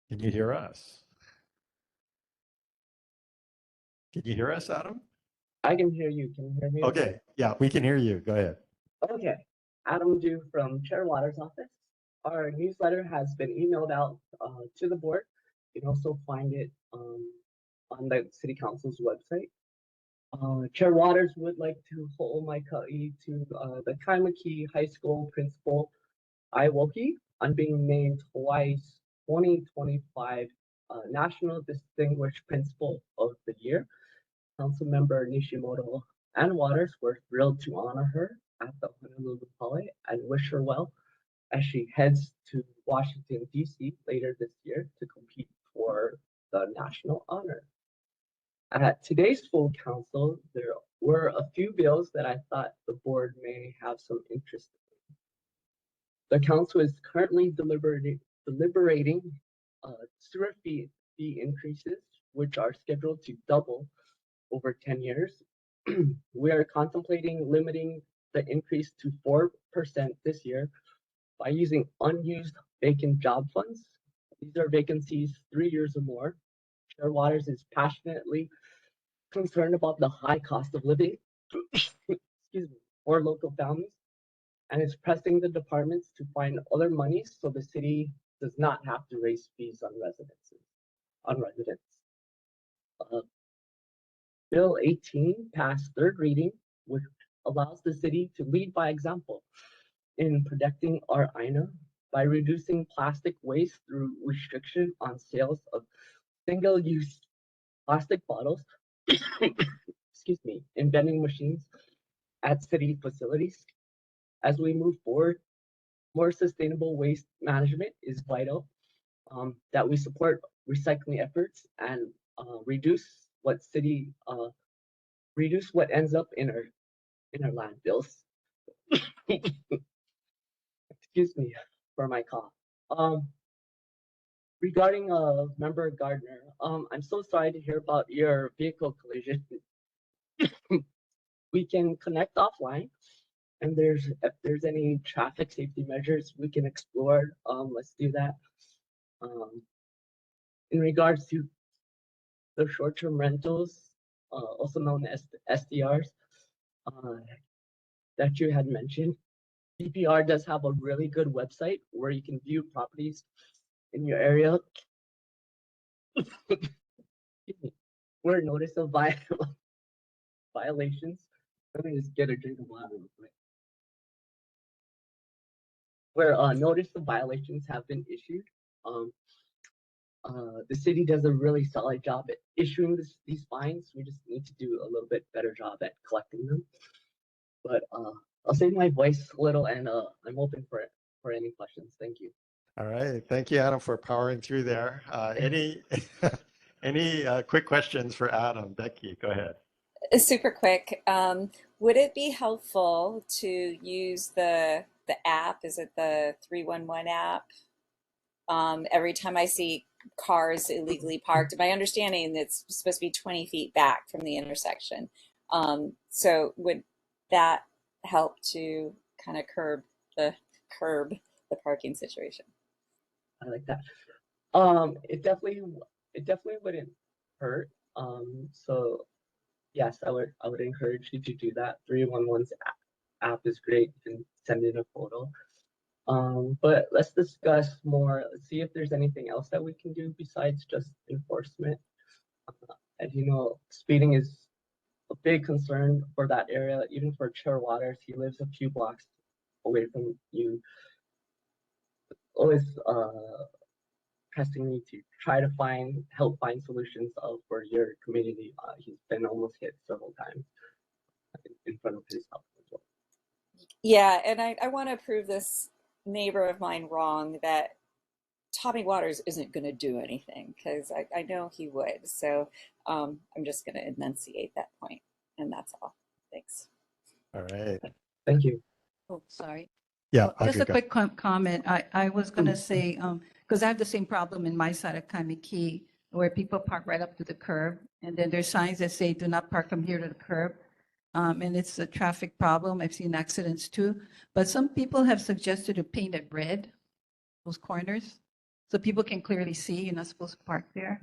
Can you hear us? Can you hear us, Adam? I can hear you. Can you hear me? Okay. Yeah, we can hear you. Go ahead. Okay. Adam Duke from Chair Waters' office. Our newsletter has been emailed out to the board. You can also find it on the City Council's website. Chair Waters would like to hold my colleague to the Kaimukī High School principal, Kaimukī, on being named Hawaii's 2025 National Distinguished Principal of the Year. Councilmember Nishimoto and Waters were thrilled to honor her at the Honolulu Hall and wish her well as she heads to Washington, D.C. later this year to compete for the national honor. At today's full council, there were a few bills that I thought the board may have some interest in. The council is currently deliberating sewer fee increases, which are scheduled to double over 10 years. We are contemplating limiting the increase to 4% this year by using unused vacant job funds. These are vacancies 3 years or more. Chair Waters is passionately concerned about the high cost of living for local families, and is pressing the departments to find other monies so the city does not have to raise fees on residents. Bill 18 passed third reading, which allows the city to lead by example in protecting our INA by reducing plastic waste through restriction on sales of single-use plastic bottles, excuse me, in vending machines at city facilities. As we move forward, more sustainable waste management is vital, that we support recycling efforts and reduce what ends up in our landfills. Excuse me for my cough. Regarding Member Gardner, I'm so sorry to hear about your vehicle collision. We can connect offline, and if there's any traffic safety measures we can explore, let's do that. In regards to the short-term rentals, also known as SDRs, that you had mentioned, DPR does have a really good website where you can view properties in your area. Where notice of violations. Let me just get a drink of water real quick. Where notice of violations have been issued. The city does a really solid job at issuing these fines. We just need to do a little bit better job at collecting them. But I'll save my voice a little, and I'm open for any questions. Thank you. All right. Thank you, Adam, for powering through there. Any quick questions for Adam? Becky, go ahead. Super quick. Would it be helpful to use the app? Is it the 311 app? Every time I see cars illegally parked, my understanding it's supposed to be 20 feet back from the intersection. So would that help to kind of curb the parking situation? I like that. It definitely wouldn't hurt. So yes, I would encourage you to do that. 311's app is great. You can send in a photo. But let's discuss more. Let's see if there's anything else that we can do besides just enforcement. As you know, speeding is a big concern for that area, even for Chair Waters. He lives a few blocks away from you. Always pressing me to try to help find solutions for your community. He's been almost hit several times in front of his house as well. Yeah, and I want to prove this neighbor of mine wrong, that Tommy Waters isn't going to do anything, because I know he would. So I'm just going to enunciate that point, and that's all. Thanks. All right. Thank you. Oh, sorry. Yeah. Just a quick comment. I was going to say, because I have the same problem in my side of Kaimukī, where people park right up to the curb, and then there's signs that say, do not park from here to the curb. And it's a traffic problem. I've seen accidents too. But some people have suggested to paint it red, those corners, so people can clearly see you're not supposed to park there.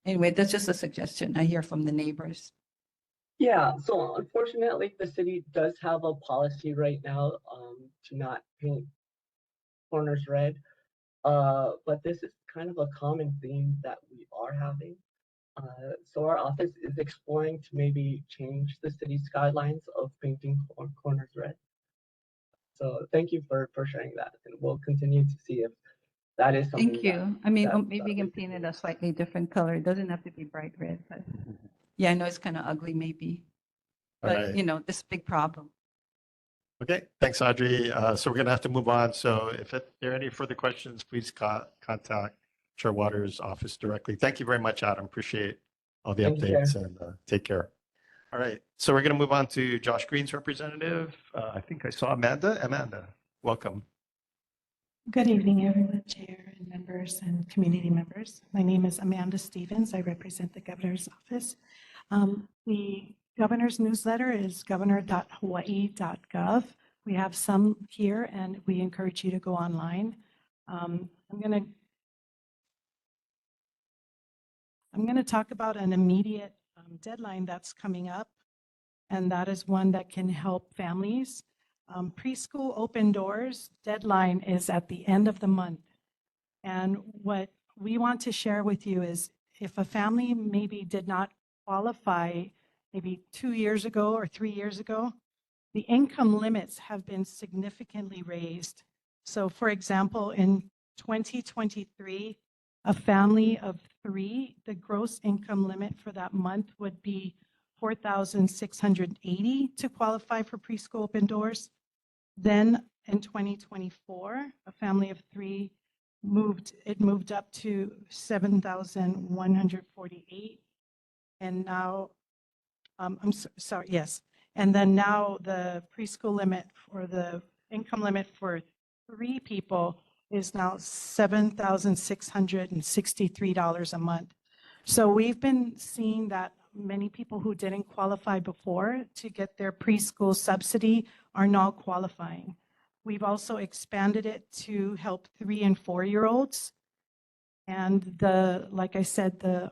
Anyway, that's just a suggestion I hear from the neighbors. Yeah, so unfortunately, the city does have a policy right now to not paint corners red. But this is kind of a common theme that we are having. So our office is exploring to maybe change the city's guidelines of painting corners red. So thank you for sharing that, and we'll continue to see if that is something. Thank you. I mean, that maybe you can paint it a slightly different color. It doesn't have to be bright red, but yeah, I know it's kind of ugly maybe, All but right. you know, this big problem. Okay, thanks, Audrey. So we're going to have to move on. So if there are any further questions, please contact Chair Waters' office directly. Thank you very much, Adam. Appreciate all the Thank you, updates Chair. and take care. All right, so we're going to move on to Josh Green's representative. I think I saw Amanda. Amanda, welcome. Good evening, everyone, Chair and members and community members. My name is Amanda Stevens. I represent the Governor's Office. The Governor's newsletter is governor.hawaii.gov. We have some here, and we encourage you to go online. I'm going to talk about an immediate deadline that's coming up, and that is one that can help families. Preschool open doors deadline is at the end of the month. And what we want to share with you is if a family maybe did not qualify maybe 2 years ago or 3 years ago, the income limits have been significantly raised. So for example, in 2023, a family of 3, the gross income limit for that month would be $4,680 to qualify for preschool open doors. Then in 2024, a family of 3 moved up to 7,148. And now, sorry, yes. And then now the preschool limit or the income limit for 3 people is now $7,663 a month. So we've been seeing that many people who didn't qualify before to get their preschool subsidy are now qualifying. We've also expanded it to help 3- and 4-year-olds. And like I said, the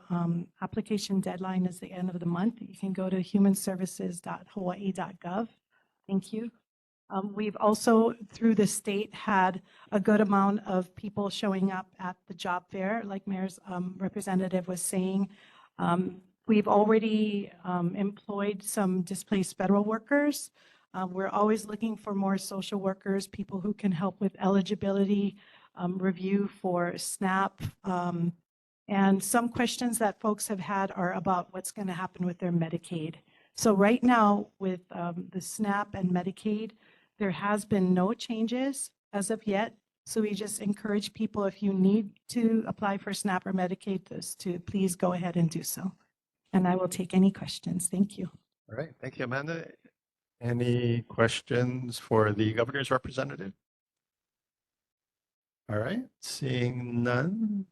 application deadline is the end of the month. You can go to humanservices.hawaii.gov. Thank you. We've also, through the state, had a good amount of people showing up at the job fair, like Mayor's representative was saying. We've already employed some displaced federal workers. We're always looking for more social workers, people who can help with eligibility review for SNAP. And some questions that folks have had are about what's going to happen with their Medicaid. So right now with the SNAP and Medicaid, there has been no changes as of yet. So we just encourage people, if you need to apply for SNAP or Medicaid, to please go ahead and do so. And I will take any questions. Thank you. All right, thank you, Amanda. Any questions for the Governor's representative? All right, seeing none.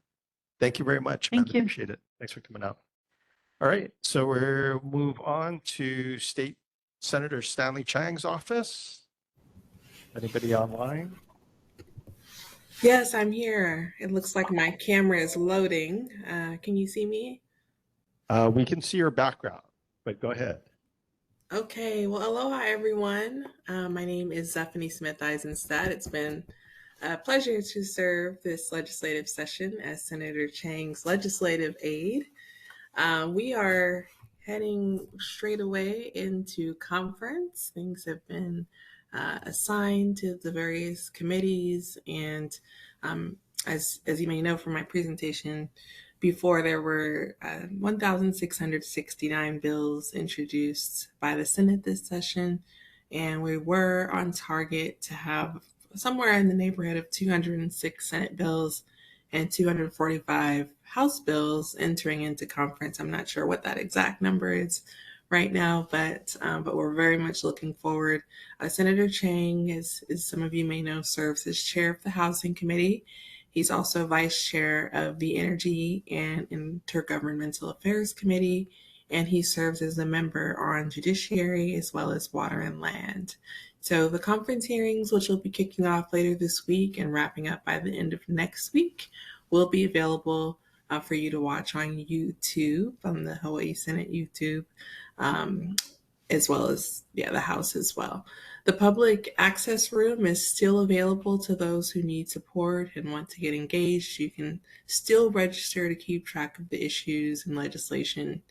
Thank you very much. Thank Amanda. you. Appreciate it. Thanks for coming out. All right, so we'll move on to State Senator Stanley Chang's office. Anybody online? Yes, I'm here. It looks like my camera is loading. Can you see me? We can see your background, but go ahead. Okay, well, aloha everyone. My name is Zephanie Smith Eisenstadt. It's been a pleasure to serve this legislative session as Senator Chang's legislative aide. We are heading straight away into conference. Things have been assigned to the various committees, and as you may know from my presentation before, there were 1,669 bills introduced by the Senate this session, and we were on target to have somewhere in the neighborhood of 206 Senate bills and 245 House bills entering into conference. I'm not sure what that exact number is right now, but we're very much looking forward. Senator Chang, as some of you may know, serves as chair of the Housing Committee. He's also vice chair of the Energy and Intergovernmental Affairs Committee, and he serves as a member on Judiciary as well as Water and Land. So the conference hearings, which will be kicking off later this week and wrapping up by the end of next week, will be available for you to watch on YouTube, on the Hawaii Senate YouTube, as well as the House as well. The public access room is still available to those who need support and want to get engaged. You can still register to keep track of the issues and legislation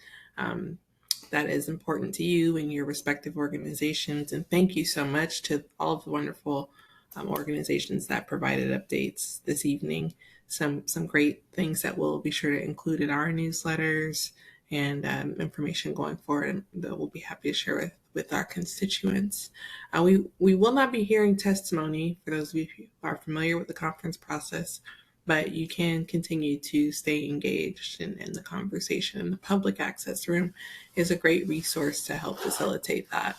that is important to you and your respective organizations. And thank you so much to all of the wonderful organizations that provided updates this evening. Some great things that we'll be sure to include in our newsletters and information going forward, and that we'll be happy to share with our constituents. We will not be hearing testimony for those of you who are familiar with the conference process, but you can continue to stay engaged in the conversation. The public access room is a great resource to help facilitate that.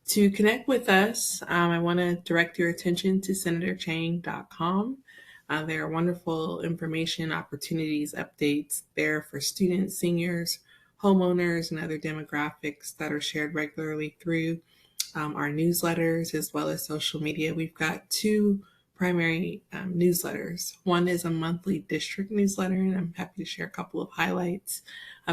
To connect with us, I want to direct your attention to senatorchang.com. There are wonderful information, opportunities, updates there for students, seniors, homeowners, and other demographics that are shared regularly through our newsletters as well as social media. We've got two primary newsletters. One is a monthly district newsletter, and I'm happy to share a couple of highlights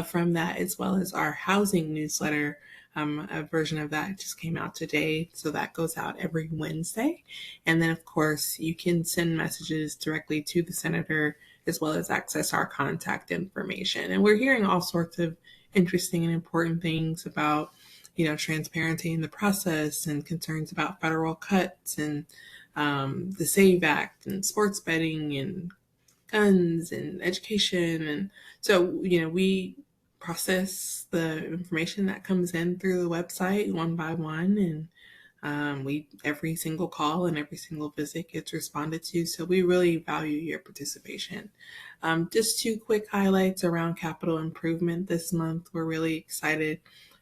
from that, as well as our housing newsletter. A version of that just came out today, so that goes out every Wednesday. And then, of course, you can send messages directly to the senator as well as access our contact information. And we're hearing all sorts of interesting and important things about, transparency in the process and concerns about federal cuts and the SAVE Act and sports betting and guns and education. And so, we process the information that comes in through the website one by one, and every single call and every single visit gets responded to. So we really value your participation. Just two quick highlights around capital improvement this month. We're really excited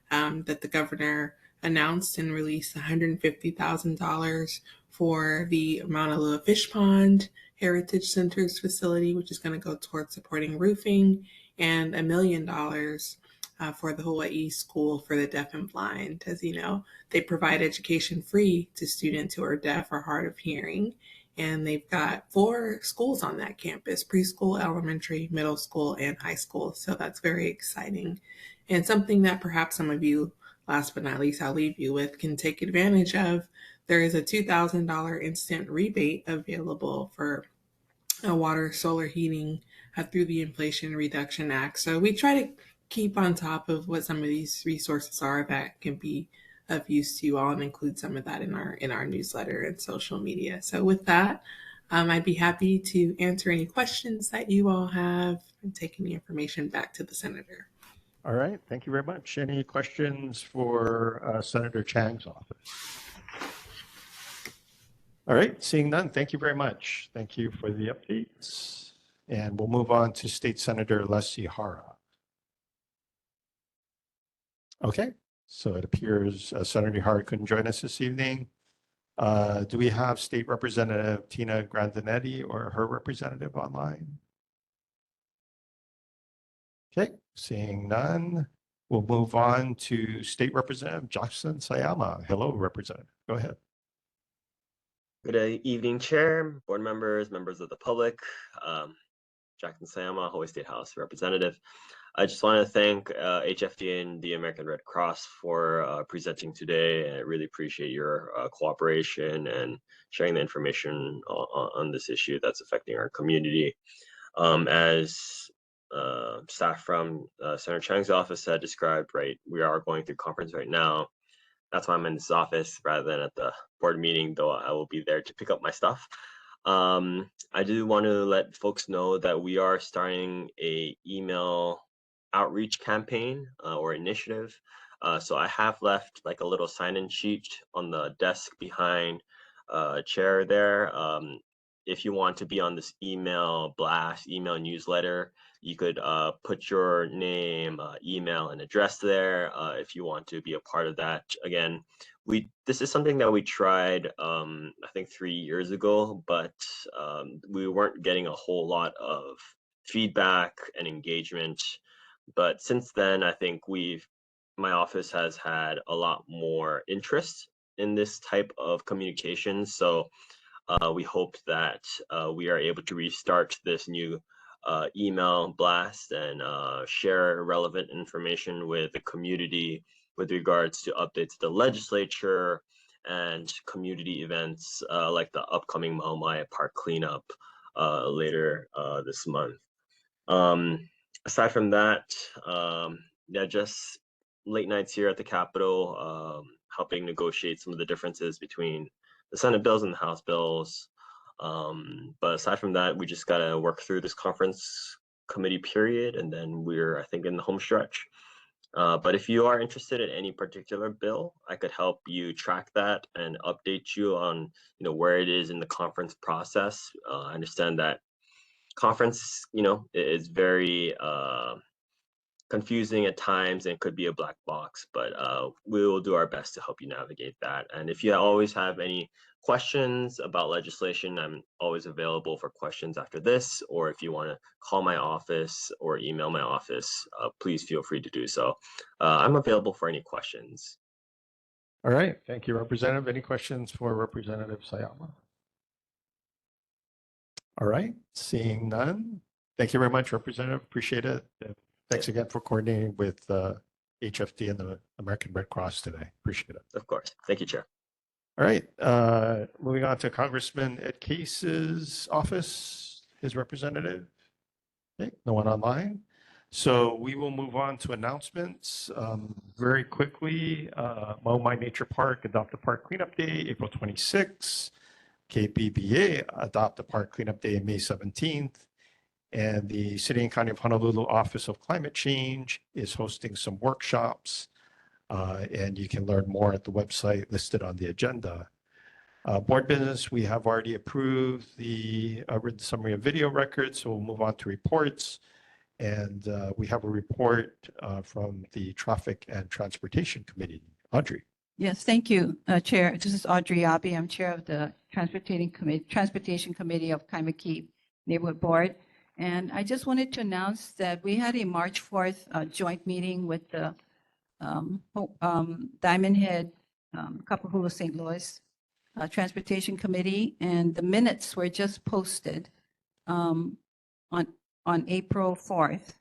that the governor announced and released $150,000 for the Mauna Loa Fish Pond Heritage Centers facility, which is going to go towards supporting roofing, and $1 million for the Hawaii School for the Deaf and Blind. As you know, they provide education free to students who are deaf or hard of hearing. And they've got 4 schools on that campus: preschool, elementary, middle school, and high school. So that's very exciting. And something that perhaps some of you, last but not least, I'll leave you with, can take advantage of. There is a $2,000 instant rebate available for water, solar heating through the Inflation Reduction Act. So we try to keep on top of what some of these resources are that can be of use to you all, and include some of that in our newsletter and social media. So with that, I'd be happy to answer any questions that you all have and take any information back to the senator. All right, thank you very much. Any questions for Senator Chang's office? All right, seeing none, thank you very much. Thank you for the updates. And we'll move on to State Senator Leslie Hara. Okay, so it appears Senator Hara couldn't join us this evening. Do we have State Representative Tina Grandinetti or her representative online? Okay, seeing none, we'll move on to State Representative Jackson Sayama. Hello, Representative. Go ahead. Good evening, Chair, board members, members of the public. Jackson Sayama, Hawaii State House Representative. I just want to thank HFD and the American Red Cross for presenting today. I really appreciate your cooperation and sharing the information on this issue that's affecting our community. As staff from Senator Chang's office had described, right, we are going through conference right now. That's why I'm in this office rather than at the board meeting, though I will be there to pick up my stuff. I do want to let folks know that we are starting a email outreach campaign or initiative. So I have left like a little sign-in sheet on the desk behind a chair there. If you want to be on this email blast, email newsletter, you could put your name, email, and address there if you want to be a part of that. Again, this is something that we tried, I think 3 years ago, but we weren't getting a whole lot of feedback and engagement. But since then, I think my office has had a lot more interest in this type of communication. So we hope that we are able to restart this new email blast and share relevant information with the community with regards to updates to the legislature and community events like the upcoming Maumai Park cleanup later this month. Aside from that, yeah, just late nights here at the Capitol, helping negotiate some of the differences between the Senate bills and the House bills. But aside from that, we just gotta work through this conference committee period, and then we're, I think, in the home stretch. But if you are interested in any particular bill, I could help you track that and update you on, where it is in the conference process. I understand that conference, is very confusing at times and could be a black box, but we will do our best to help you navigate that. And if you always have any questions about legislation, I'm always available for questions after this, or if you want to call my office or email my office, please feel free to do so. I'm available for any questions. All right. Thank you, Representative. Any questions for Representative Sayama? All right. Seeing none. Thank you very much, Representative. Appreciate it. Thanks again for coordinating with HFD and the American Red Cross today. Appreciate it. Of course. Thank you, Chair. All right. Moving on to Congressman Ed Case's office, his representative. Okay, no one online. So we will move on to announcements very quickly. Maumai Nature Park Adopt a Park Cleanup Day, April 26th. KBBA Adopt a Park Cleanup Day, May 17th. And the City and County of Honolulu Office of Climate Change is hosting some workshops. And you can learn more at the website listed on the agenda. Board business, we have already approved the written summary of video records, so we'll move on to reports. And we have a report from the Traffic and Transportation Committee. Audrey. Yes, thank you, Chair. This is Audrey Abe. I'm Chair of the Transportation Committee of Kaimukī Neighborhood Board. And I just wanted to announce that we had a March 4th joint meeting with the Diamond Head, Kapahulu St. Louis Transportation Committee, and the minutes were just posted on April 4th.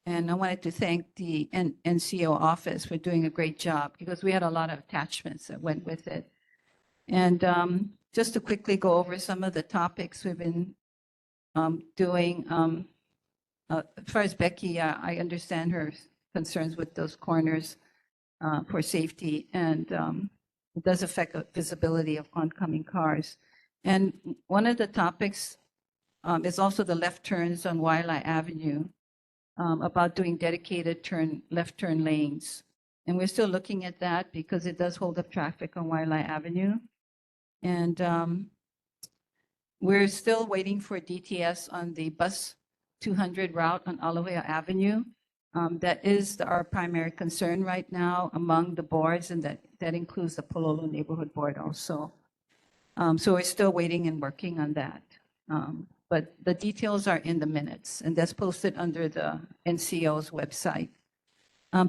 And I wanted to thank the NCO office for doing a great job because we had a lot of attachments that went with it. And just to quickly go over some of the topics we've been doing. As far as Becky, I understand her concerns with those corners for safety, and it does affect visibility of oncoming cars. And one of the topics is also the left turns on Waialae Avenue, about doing dedicated left turn lanes. And we're still looking at that because it does hold up traffic on Waialae Avenue. And we're still waiting for DTS on the bus 200 route on Alawea Avenue. That is our primary concern right now among the boards, and that includes the Pololo Neighborhood Board also. So we're still waiting and working on that. But the details are in the minutes, and that's posted under the NCO's website.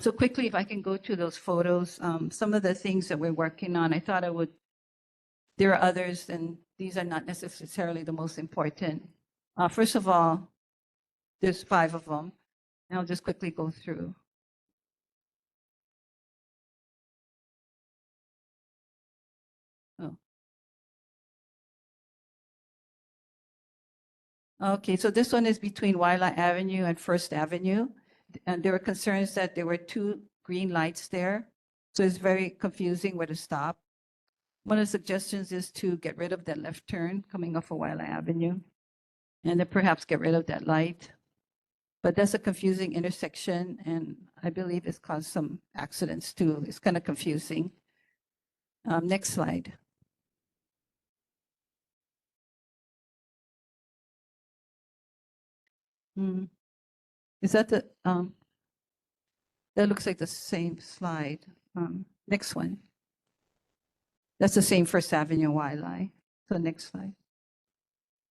So quickly, if I can go to those photos, some of the things that we're working on, I thought I would, there are others, and these are not necessarily the most important. First of all, there's 5 of them, and I'll just quickly go through. Oh. Okay, so this one is between Waialae Avenue and First Avenue. And there were concerns that there were 2 green lights there. So it's very confusing where to stop. One of the suggestions is to get rid of that left turn coming off of Waialae Avenue, and then perhaps get rid of that light. But that's a confusing intersection, and I believe it's caused some accidents too. It's kind of confusing. Next slide. Is that the, that looks like the same slide. Next one. That's the same First Avenue Waialae. So next slide.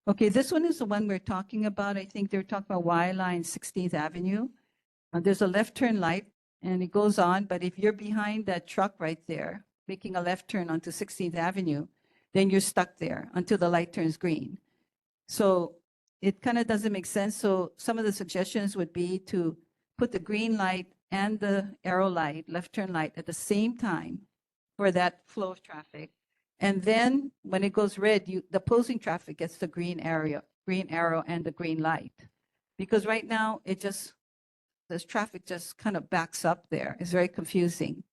Okay, this one is the one we're talking about. I think they're talking about Waialae and 16th Avenue. There's a left turn light and it goes on, but if you're behind that truck right there, making a left turn onto 16th Avenue, then you're stuck there until the light turns green. So it kind of doesn't make sense. So some of the suggestions would be to put the green light and the arrow light, left turn light at the same time for that flow of traffic. And then when it goes red, the opposing traffic gets the green arrow and the green light. Because right now this traffic just kind of backs up there. It's very confusing.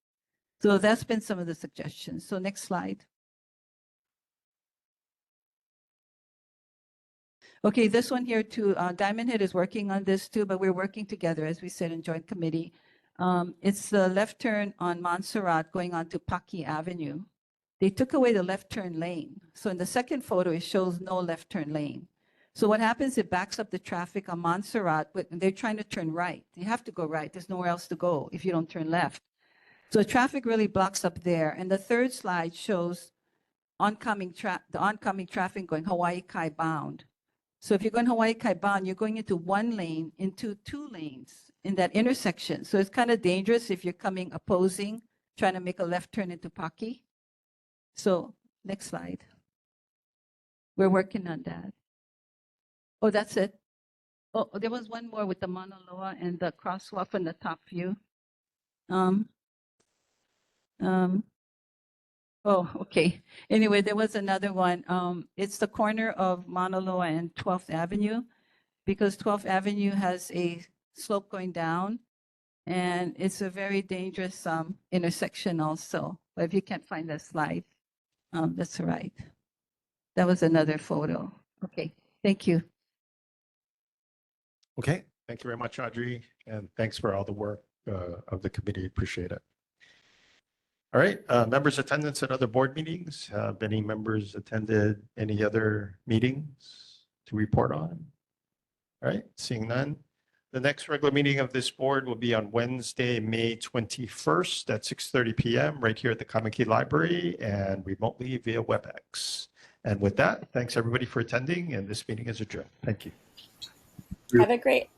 So that's been some of the suggestions. So next slide. Okay, this one here too, Diamond Head is working on this too, but we're working together, as we said, in joint committee. It's the left turn on Montserrat going on to Paki Avenue. They took away the left turn lane. So in the second photo, it shows no left turn lane. So what happens, it backs up the traffic on Montserrat, but they're trying to turn right. You have to go right. There's nowhere else to go if you don't turn left. So traffic really blocks up there. And the third slide shows the oncoming traffic going Hawaii Kai bound. So if you're going Hawaii Kai bound, you're going into one lane, into two lanes in that intersection. So it's kind of dangerous if you're coming opposing, trying to make a left turn into Paki. So next slide. We're working on that. Oh, that's it. Oh, there was one more with the Mauna Loa and the crosswalk from the top view. Oh, okay. Anyway, there was another one. It's the corner of Mauna Loa and 12th Avenue, because 12th Avenue has a slope going down, and it's a very dangerous intersection also. But if you can't find that slide, that's all right. That was another photo. Okay, thank you. Okay, thank you very much, Audrey, and thanks for all the work of the committee. Appreciate it. All right, members' attendance at other board meetings. Have any members attended any other meetings to report on? All right, seeing none. The next regular meeting of this board will be on Wednesday, May 21st at 6:30 p.m. right here at the Kaimukī Library and remotely via WebEx. And with that, thanks everybody for attending, and this meeting is adjourned. Thank you. Have a great